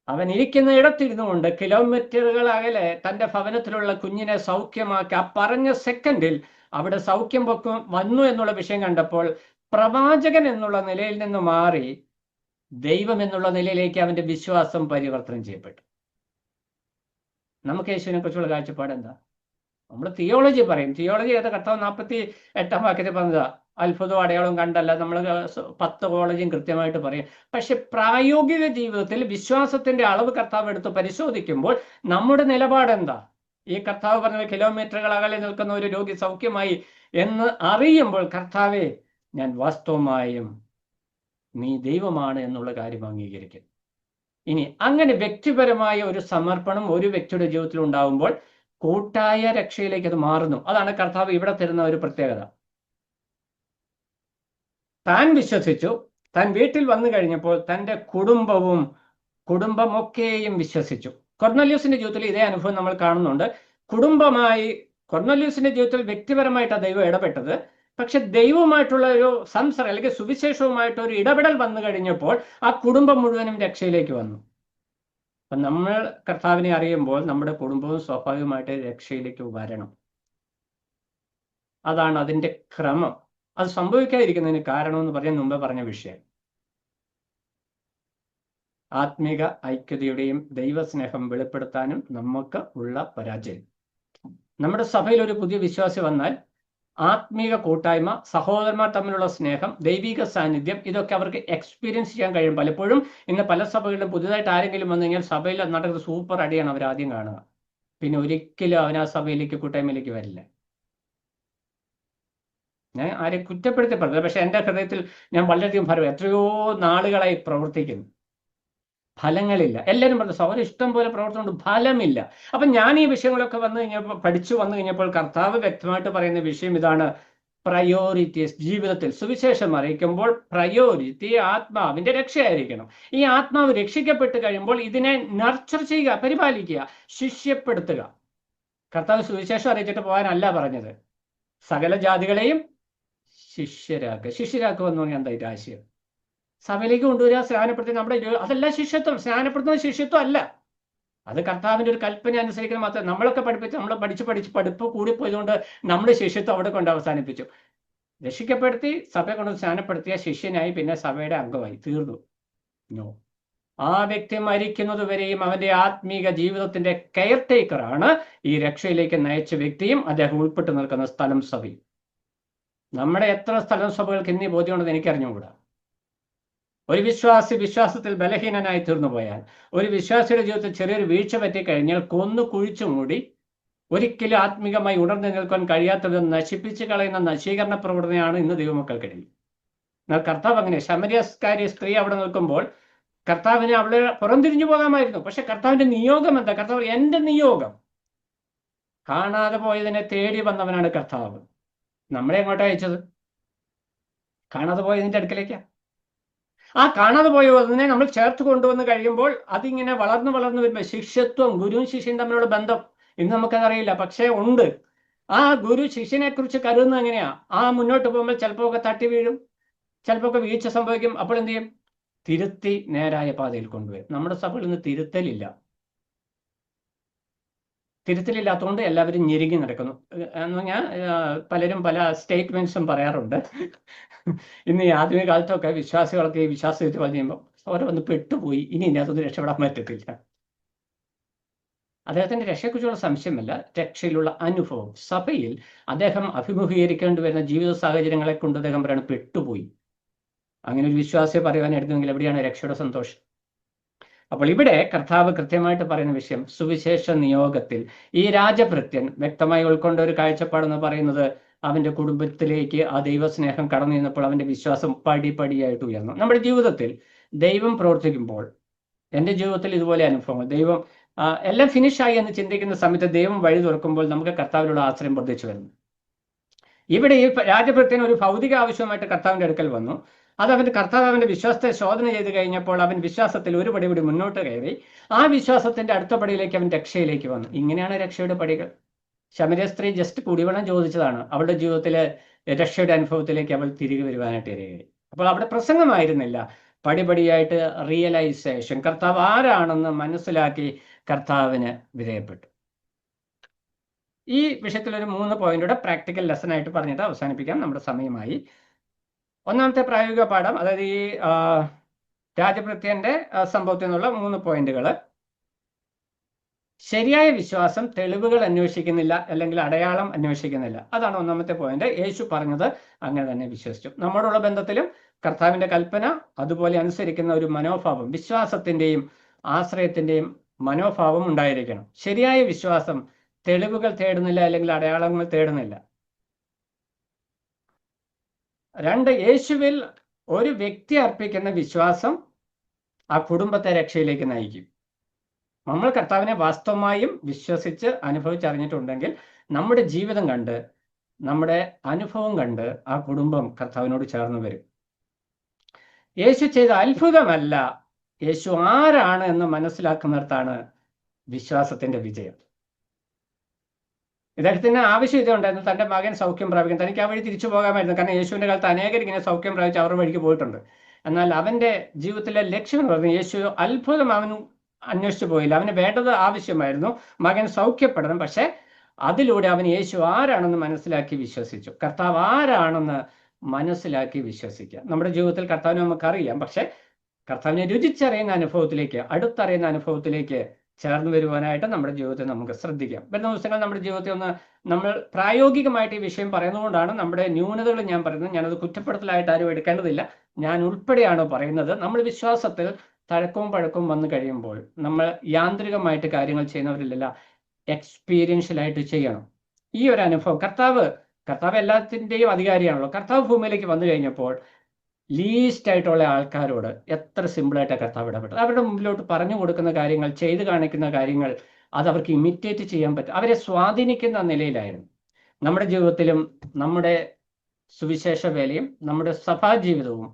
അവൻ ഇരിക്കുന്ന ഇടത്തിരുന്നു കൊണ്ട് കിലോമീറ്ററുകൾ അകലെ തന്റെ ഭവനത്തിലുള്ള കുഞ്ഞിനെ സൗഖ്യമാക്കി ആ പറഞ്ഞ സെക്കൻഡിൽ അവിടെ സൗഖ്യം വന്നു എന്നുള്ള വിഷയം കണ്ടപ്പോൾ പ്രവാചകൻ എന്നുള്ള നിലയിൽ നിന്ന് മാറി ദൈവം എന്നുള്ള നിലയിലേക്ക് അവന്റെ വിശ്വാസം പരിവർത്തനം ചെയ്യപ്പെട്ടു. നമുക്ക് യേശുവിനെ കുറിച്ചുള്ള കാഴ്ചപ്പാട് എന്താ? നമ്മൾ തിയോളജി പറയും. തിയോളജി ഏതാ? കർത്താവ് 48-ാം വാക്യത്തിൽ പറഞ്ഞതാ, അത്ഭുതവും അടയാളവും കണ്ടല്ല. നമ്മൾ 10 കോളേജും കൃത്യമായിട്ട് പറയും. പക്ഷെ പ്രായോഗിക ജീവിതത്തിൽ വിശ്വാസത്തിന്റെ അളവ് കർത്താവ് എടുത്ത് പരിശോധിക്കുമ്പോൾ നമ്മുടെ നിലപാടെന്താ? ഈ കർത്താവ് പറഞ്ഞ കിലോമീറ്ററുകൾ അകലെ നിൽക്കുന്ന ഒരു രോഗി സൗഖ്യമായി എന്ന് അറിയുമ്പോൾ, കർത്താവെ, ഞാൻ വാസ്തവമായും നീ ദൈവമാണ് എന്നുള്ള കാര്യം അംഗീകരിക്കും. ഇനി അങ്ങനെ വ്യക്തിപരമായ ഒരു സമർപ്പണം ഒരു വ്യക്തിയുടെ ജീവിതത്തിൽ ഉണ്ടാവുമ്പോൾ കൂട്ടായ രക്ഷയിലേക്ക് അത് മാറുന്നു. അതാണ് കർത്താവ് ഇവിടെ തരുന്ന ഒരു പ്രത്യേകത. താൻ വിശ്വസിച്ചു, താൻ വീട്ടിൽ വന്നു കഴിഞ്ഞപ്പോൾ തൻ്റെ കുടുംബമൊക്കെയും വിശ്വസിച്ചു. കൊർന്നല്യൂസിന്റെ ജീവിതത്തിൽ ഇതേ അനുഭവം നമ്മൾ കാണുന്നുണ്ട്. കുടുംബമായി കൊർന്നല്യൂസിന്റെ ജീവിതത്തിൽ വ്യക്തിപരമായിട്ടാണ് ദൈവം ഇടപെട്ടത്. പക്ഷെ ദൈവവുമായിട്ടുള്ള ഒരു സംസർഗം അല്ലെങ്കിൽ സുവിശേഷവുമായിട്ട് ഒരു ഇടപെടൽ വന്നു കഴിഞ്ഞപ്പോൾ ആ കുടുംബം മുഴുവനും രക്ഷയിലേക്ക് വന്നു. അപ്പം നമ്മൾ കർത്താവിനെ അറിയുമ്പോൾ നമ്മുടെ കുടുംബവും സ്വാഭാവികമായിട്ട് രക്ഷയിലേക്ക് വരണം. അതാണ് അതിൻ്റെ ക്രമം. അത് സംഭവിക്കാതിരിക്കുന്നതിന് കാരണം എന്ന് പറയാൻ മുമ്പ് പറഞ്ഞ വിഷയം, ആത്മീക ഐക്യതയുടെയും ദൈവസ്നേഹം വെളിപ്പെടുത്താനും നമുക്ക് ഉള്ള പരാജയം. നമ്മുടെ സഭയിൽ ഒരു പുതിയ വിശ്വാസി വന്നാൽ ആത്മീക കൂട്ടായ്മ, സഹോദരന്മാർ തമ്മിലുള്ള സ്നേഹം, ദൈവിക സാന്നിധ്യം, ഇതൊക്കെ അവർക്ക് എക്സ്പീരിയൻസ് ചെയ്യാൻ കഴിയും. പലപ്പോഴും ഇന്ന് പല സഭകളിലും പുതുതായിട്ട് ആരെങ്കിലും വന്നു കഴിഞ്ഞാൽ സഭയിൽ നടക്കുന്ന സൂപ്പർ അടിയാണ് അവർ ആദ്യം കാണുക. പിന്നെ ഒരിക്കലും അവൻ ആ സഭയിലേക്ക്, കൂട്ടായ്മയിലേക്ക് വരില്ല. ഞാൻ ആരെയും കുറ്റപ്പെടുത്തി പറഞ്ഞത്, പക്ഷെ എൻ്റെ ഹൃദയത്തിൽ ഞാൻ വളരെയധികം എത്രയോ നാളുകളായി പ്രവർത്തിക്കുന്നു, ഫലങ്ങളില്ല. എല്ലാവരും പറഞ്ഞു സഹോദരൻ ഇഷ്ടം പോലെ പ്രവർത്തനം കൊണ്ട് ഫലമില്ല. അപ്പം ഞാൻ ഈ വിഷയങ്ങളൊക്കെ പഠിച്ചു വന്നു കഴിഞ്ഞപ്പോൾ കർത്താവ് വ്യക്തമായിട്ട് പറയുന്ന വിഷയം ഇതാണ്: പ്രയോറിറ്റീസ്. ജീവിതത്തിൽ സുവിശേഷം അറിയിക്കുമ്പോൾ പ്രയോറിറ്റി ആത്മാവിന്റെ രക്ഷയായിരിക്കണം. ഈ ആത്മാവ് രക്ഷിക്കപ്പെട്ട് കഴിയുമ്പോൾ ഇതിനെ നർച്ചർ ചെയ്യുക, പരിപാലിക്കുക, ശിഷ്യപ്പെടുത്തുക. കർത്താവ് സുവിശേഷം അറിയിച്ചിട്ട് പോകാനല്ല പറഞ്ഞത്, സകല ജാതികളെയും ശിഷ്യരാക്കുക എന്ന് പറഞ്ഞാൽ എന്താ ആശയം? സഭയിലേക്ക് കൊണ്ടുവരിക, സ്നാനപ്പെടുത്തി നമ്മുടെ അതല്ല ശിഷ്യത്വം. സ്നാനപ്പെടുത്തുന്ന ശിഷ്യത്വം അല്ല, അത് കർത്താവിൻ്റെ ഒരു കൽപ്പന അനുസരിക്കണം മാത്രം. നമ്മളൊക്കെ നമ്മൾ പഠിപ്പ് കൂടിപ്പോയതുകൊണ്ട് നമ്മുടെ ശിഷ്യത്വം അവിടെ കൊണ്ട് അവസാനിപ്പിച്ചു. രക്ഷിക്കപ്പെടുത്തി സഭയെ കൊണ്ട് സ്നാനപ്പെടുത്തിയ ശിഷ്യനായി, പിന്നെ സഭയുടെ അംഗമായി തീർന്നു. നോ, ആ വ്യക്തി മരിക്കുന്നത് വരെയും അവന്റെ ആത്മീക ജീവിതത്തിന്റെ കെയർ ടേക്കറാണ് ഈ രക്ഷയിലേക്ക് നയിച്ച വ്യക്തിയും അദ്ദേഹം ഉൾപ്പെട്ടു നിൽക്കുന്ന സ്ഥലം സഭയും. നമ്മുടെ എത്ര സ്ഥലം സഭകൾക്ക് ഇന്നീ ബോധ്യമുണ്ടെന്ന് എനിക്കറിഞ്ഞുകൂടാ. ഒരു വിശ്വാസത്തിൽ ബലഹീനനായി തീർന്നു പോയാൽ, ഒരു വിശ്വാസിയുടെ ജീവിതത്തിൽ ചെറിയൊരു വീഴ്ച പറ്റിക്കഴിഞ്ഞാൽ കൊന്നു കുഴിച്ചു മൂടി ഒരിക്കലും ആത്മീകമായി ഉണർന്നു നിൽക്കാൻ കഴിയാത്തത് നശിപ്പിച്ചു കളയുന്ന നശീകരണ പ്രവണതയാണ് ഇന്ന് ദൈവമക്കൾക്കിടയിൽ. എന്നാൽ കർത്താവ് അങ്ങനെ, ശമര്യസ്കാരി സ്ത്രീ അവിടെ നിൽക്കുമ്പോൾ കർത്താവിനെ അവളെ പുറംതിരിഞ്ഞു പോകാമായിരുന്നു. പക്ഷെ കർത്താവിന്റെ നിയോഗം എന്താ? കർത്താവ് എൻ്റെ നിയോഗം, കാണാതെ പോയതിനെ തേടി വന്നവനാണ് കർത്താവ്. നമ്മളെ എങ്ങോട്ടാ അയച്ചത്? കാണാതെ പോയതിൻ്റെ അടുക്കലേക്കാ. ആ കാണാതെ പോയതിനെ നമ്മൾ ചേർത്ത് കൊണ്ടുവന്ന് കഴിയുമ്പോൾ അതിങ്ങനെ വളർന്നു വരുമ്പോൾ ശിഷ്യത്വം, ഗുരുവും ശിഷ്യനും തമ്മിലുള്ള ബന്ധം ഇന്ന് നമുക്കതറിയില്ല, പക്ഷേ ഉണ്ട്. ആ ഗുരു ശിഷ്യനെ കുറിച്ച് കരുതുന്നത് എങ്ങനെയാ? ആ മുന്നോട്ട് പോകുമ്പോൾ ചിലപ്പോൾ ഒക്കെ തട്ടി വീഴും, ചിലപ്പോൾ ഒക്കെ വീഴ്ച സംഭവിക്കും. അപ്പോൾ എന്ത് ചെയ്യും? തിരുത്തി നേരായ പാതയിൽ കൊണ്ടുവരും. നമ്മുടെ സഭയിൽ നിന്ന് തിരുത്തലില്ല. തിരുത്തലില്ലാത്തതുകൊണ്ട് എല്ലാവരും ഞെരുങ്ങി നടക്കുന്നു. എന്ന് പറഞ്ഞാൽ പലരും പല സ്റ്റേറ്റ്മെന്റ്സും പറയാറുണ്ട്. ഇന്ന് ഈ ആധുനിക കാലത്തൊക്കെ വിശ്വാസികളൊക്കെ ഈ വിശ്വാസത്തിൽ കഴിയുമ്പോൾ അവരെ വന്ന് പെട്ടുപോയി, ഇനി ഇതിനകത്തൊന്നും രക്ഷപ്പെടാൻ പറ്റത്തില്ല. അദ്ദേഹത്തിന്റെ രക്ഷയെക്കുറിച്ചുള്ള സംശയമല്ല, രക്ഷയിലുള്ള അനുഭവം. സഭയിൽ അദ്ദേഹം അഭിമുഖീകരിക്കേണ്ടി വരുന്ന ജീവിത സാഹചര്യങ്ങളെ കൊണ്ട് അദ്ദേഹം പറയാണ് പെട്ടുപോയി. അങ്ങനെ ഒരു വിശ്വാസിയെ പറയുവാനായിരുന്നെങ്കിൽ എവിടെയാണ് രക്ഷയുടെ സന്തോഷം? അപ്പോൾ ഇവിടെ കർത്താവ് കൃത്യമായിട്ട് പറയുന്ന വിഷയം, സുവിശേഷ നിയോഗത്തിൽ ഈ രാജഭൃത്യൻ വ്യക്തമായി ഉൾക്കൊണ്ട ഒരു കാഴ്ചപ്പാടെന്ന് പറയുന്നത് അവന്റെ കുടുംബത്തിലേക്ക് ആ ദൈവസ്നേഹം കടന്നു ചെന്നപ്പോൾ അവന്റെ വിശ്വാസം പടിപടിയായിട്ട് ഉയർന്നു. നമ്മുടെ ജീവിതത്തിൽ ദൈവം പ്രവർത്തിക്കുമ്പോൾ, എൻ്റെ ജീവിതത്തിൽ ഇതുപോലെ അനുഭവങ്ങൾ, ദൈവം എല്ലാം ഫിനിഷായി എന്ന് ചിന്തിക്കുന്ന സമയത്ത് ദൈവം വഴി തുറക്കുമ്പോൾ നമുക്ക് കർത്താവിലുള്ള ആശ്രയം വർദ്ധിച്ചു വരുന്നു. ഇവിടെ ഈ രാജഭൃത്യൻ ഒരു ഭൗതിക ആവശ്യമായിട്ട് കർത്താവിന്റെ അടുക്കൽ വന്നു. അത് കർത്താവ് അവന്റെ വിശ്വാസത്തെ ശോധന ചെയ്ത് കഴിഞ്ഞപ്പോൾ അവൻ വിശ്വാസത്തിൽ ഒരു പടി കൂടി മുന്നോട്ട് കയറി. ആ വിശ്വാസത്തിന്റെ അടുത്ത പടിയിലേക്ക് അവൻ രക്ഷയിലേക്ക് വന്നു. ഇങ്ങനെയാണ് രക്ഷയുടെ പടികൾ. ശമരിയ സ്ത്രീ ജസ്റ്റ് കുടിവെള്ളം ചോദിച്ചതാണ്, അവളുടെ ജീവിതത്തിലെ രക്ഷയുടെ അനുഭവത്തിലേക്ക് അവൾ തിരികെ വരുവാനായിട്ട് ഇരയായി. അപ്പോൾ അവിടെ പ്രസംഗമായിരുന്നില്ല, പടിപടിയായിട്ട് റിയലൈസേഷൻ, കർത്താവ് ആരാണെന്ന് മനസ്സിലാക്കി കർത്താവിന് വിധേയപ്പെട്ടു. ഈ വിഷയത്തിൽ ഒരു 3 പോയിന്റുടെ പ്രാക്ടിക്കൽ ലെസൺ ആയിട്ട് പറഞ്ഞിട്ട് അവസാനിപ്പിക്കാം, നമ്മുടെ സമയമായി. ഒന്നാമത്തെ പ്രായോഗിക പാഠം, അതായത് ഈ രാജഭൃത്യന്റെ സംഭവത്തിൽ നിന്നുള്ള 3 പോയിന്റുകൾ. ശരിയായ വിശ്വാസം തെളിവുകൾ അന്വേഷിക്കുന്നില്ല, അല്ലെങ്കിൽ അടയാളം അന്വേഷിക്കുന്നില്ല. അതാണ് ഒന്നാമത്തെ പോയിന്റ്. യേശു പറഞ്ഞത് അങ്ങനെ തന്നെ വിശ്വസിച്ചു. നമ്മോടുള്ള ബന്ധത്തിലും കർത്താവിന്റെ കൽപ്പന അതുപോലെ അനുസരിക്കുന്ന ഒരു മനോഭാവം, വിശ്വാസത്തിന്റെയും ആശ്രയത്തിന്റെയും മനോഭാവം ഉണ്ടായിരിക്കണം. ശരിയായ വിശ്വാസം തെളിവുകൾ തേടുന്നില്ല, അല്ലെങ്കിൽ അടയാളങ്ങൾ തേടുന്നില്ല. 2, യേശുവിൽ ഒരു വ്യക്തി അർപ്പിക്കുന്ന വിശ്വാസം ആ കുടുംബത്തെ രക്ഷയിലേക്ക് നയിക്കും. നമ്മൾ കർത്താവിനെ വാസ്തവമായും വിശ്വസിച്ച് അനുഭവിച്ചറിഞ്ഞിട്ടുണ്ടെങ്കിൽ നമ്മുടെ ജീവിതം കണ്ട്, നമ്മുടെ അനുഭവം കണ്ട് ആ കുടുംബം കർത്താവിനോട് ചേർന്ന് വരും. യേശു ചെയ്ത അത്ഭുതമല്ല, യേശു ആരാണ് എന്ന് മനസ്സിലാക്കുന്നിടത്താണ് വിശ്വാസത്തിന്റെ വിജയം. ഇദ്ദേഹത്തിന് ആവശ്യം ഇതുണ്ടായിരുന്നു, തന്റെ മകൻ സൗഖ്യം പ്രാപിക്കാൻ. തനിക്ക് ആ വഴി തിരിച്ചു പോകാമായിരുന്നു, കാരണം യേശുവിന്റെ കാലത്ത് അനേകർ ഇങ്ങനെ സൗഖ്യം പ്രാപിച്ച് അവരുടെ വഴിക്ക് പോയിട്ടുണ്ട്. എന്നാൽ അവന്റെ ജീവിതത്തിലെ ലക്ഷ്യം എന്ന് പറഞ്ഞു, യേശു അത്ഭുതം അവൻ അന്വേഷിച്ചു പോയില്ല. അവന് വേണ്ടത് ആവശ്യമായിരുന്നു, മകൻ സൗഖ്യപ്പെടണം. പക്ഷെ അതിലൂടെ അവൻ യേശു ആരാണെന്ന് മനസ്സിലാക്കി വിശ്വസിച്ചു. കർത്താവ് ആരാണെന്ന് മനസ്സിലാക്കി വിശ്വസിക്കുക. നമ്മുടെ ജീവിതത്തിൽ കർത്താവിനെ നമുക്കറിയാം, പക്ഷെ കർത്താവിനെ രുചിച്ചറിയുന്ന അനുഭവത്തിലേക്ക്, അടുത്തറിയുന്ന അനുഭവത്തിലേക്ക് ചേർന്ന് വരുവാനായിട്ട് നമ്മുടെ ജീവിതത്തെ നമുക്ക് ശ്രദ്ധിക്കാം. വരുന്ന ദിവസങ്ങൾ നമ്മുടെ ജീവിതത്തിൽ നമ്മൾ പ്രായോഗികമായിട്ട് ഈ വിഷയം പറയുന്നതുകൊണ്ടാണ് നമ്മുടെ ന്യൂനതകൾ ഞാൻ പറയുന്നത്. ഞാനത് കുറ്റപ്പെടുത്തലായിട്ട് ആരും എടുക്കേണ്ടതില്ല, ഞാൻ ഉൾപ്പെടെയാണ് പറയുന്നത്. നമ്മൾ വിശ്വാസത്തിൽ തഴക്കവും പഴക്കവും വന്നു കഴിയുമ്പോൾ നമ്മൾ യാന്ത്രികമായിട്ട് കാര്യങ്ങൾ ചെയ്യുന്നവരിലല്ല, എക്സ്പീരിയൻഷ്യലായിട്ട് ചെയ്യണം. ഈ ഒരു അനുഭവം, കർത്താവ് എല്ലാത്തിൻ്റെയും അധികാരിയാണല്ലോ. കർത്താവ് ഭൂമിയിലേക്ക് വന്നു കഴിഞ്ഞപ്പോൾ ലീസ്റ്റ് ആയിട്ടുള്ള ആൾക്കാരോട് എത്ര സിമ്പിളായിട്ടാണ് കർത്താവ് ഇടപെട്ടത്. അവരുടെ മുമ്പിലോട്ട് പറഞ്ഞു കൊടുക്കുന്ന കാര്യങ്ങൾ, ചെയ്തു കാണിക്കുന്ന കാര്യങ്ങൾ, അത് അവർക്ക് ഇമിറ്റേറ്റ് ചെയ്യാൻ പറ്റും. അവരെ സ്വാധീനിക്കുന്ന നിലയിലായിരുന്നു. നമ്മുടെ ജീവിതത്തിലും നമ്മുടെ സുവിശേഷ വേലയും നമ്മുടെ സഭാജീവിതവും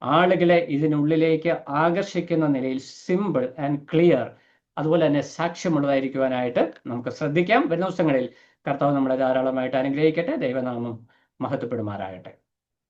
ആളുകളെ ഇതിനുള്ളിലേക്ക് ആകർഷിക്കുന്ന നിലയിൽ സിമ്പിൾ ആൻഡ് ക്ലിയർ, അതുപോലെ തന്നെ സാക്ഷ്യമുള്ളതായിരിക്കുവാനായിട്ട് നമുക്ക് ശ്രദ്ധിക്കാം. വരുന്ന ദിവസങ്ങളിൽ കർത്താവ് നമ്മളെ ധാരാളമായിട്ട് അനുഗ്രഹിക്കട്ടെ. ദൈവനാമം മഹത്വപ്പെടുമാറാകട്ടെ.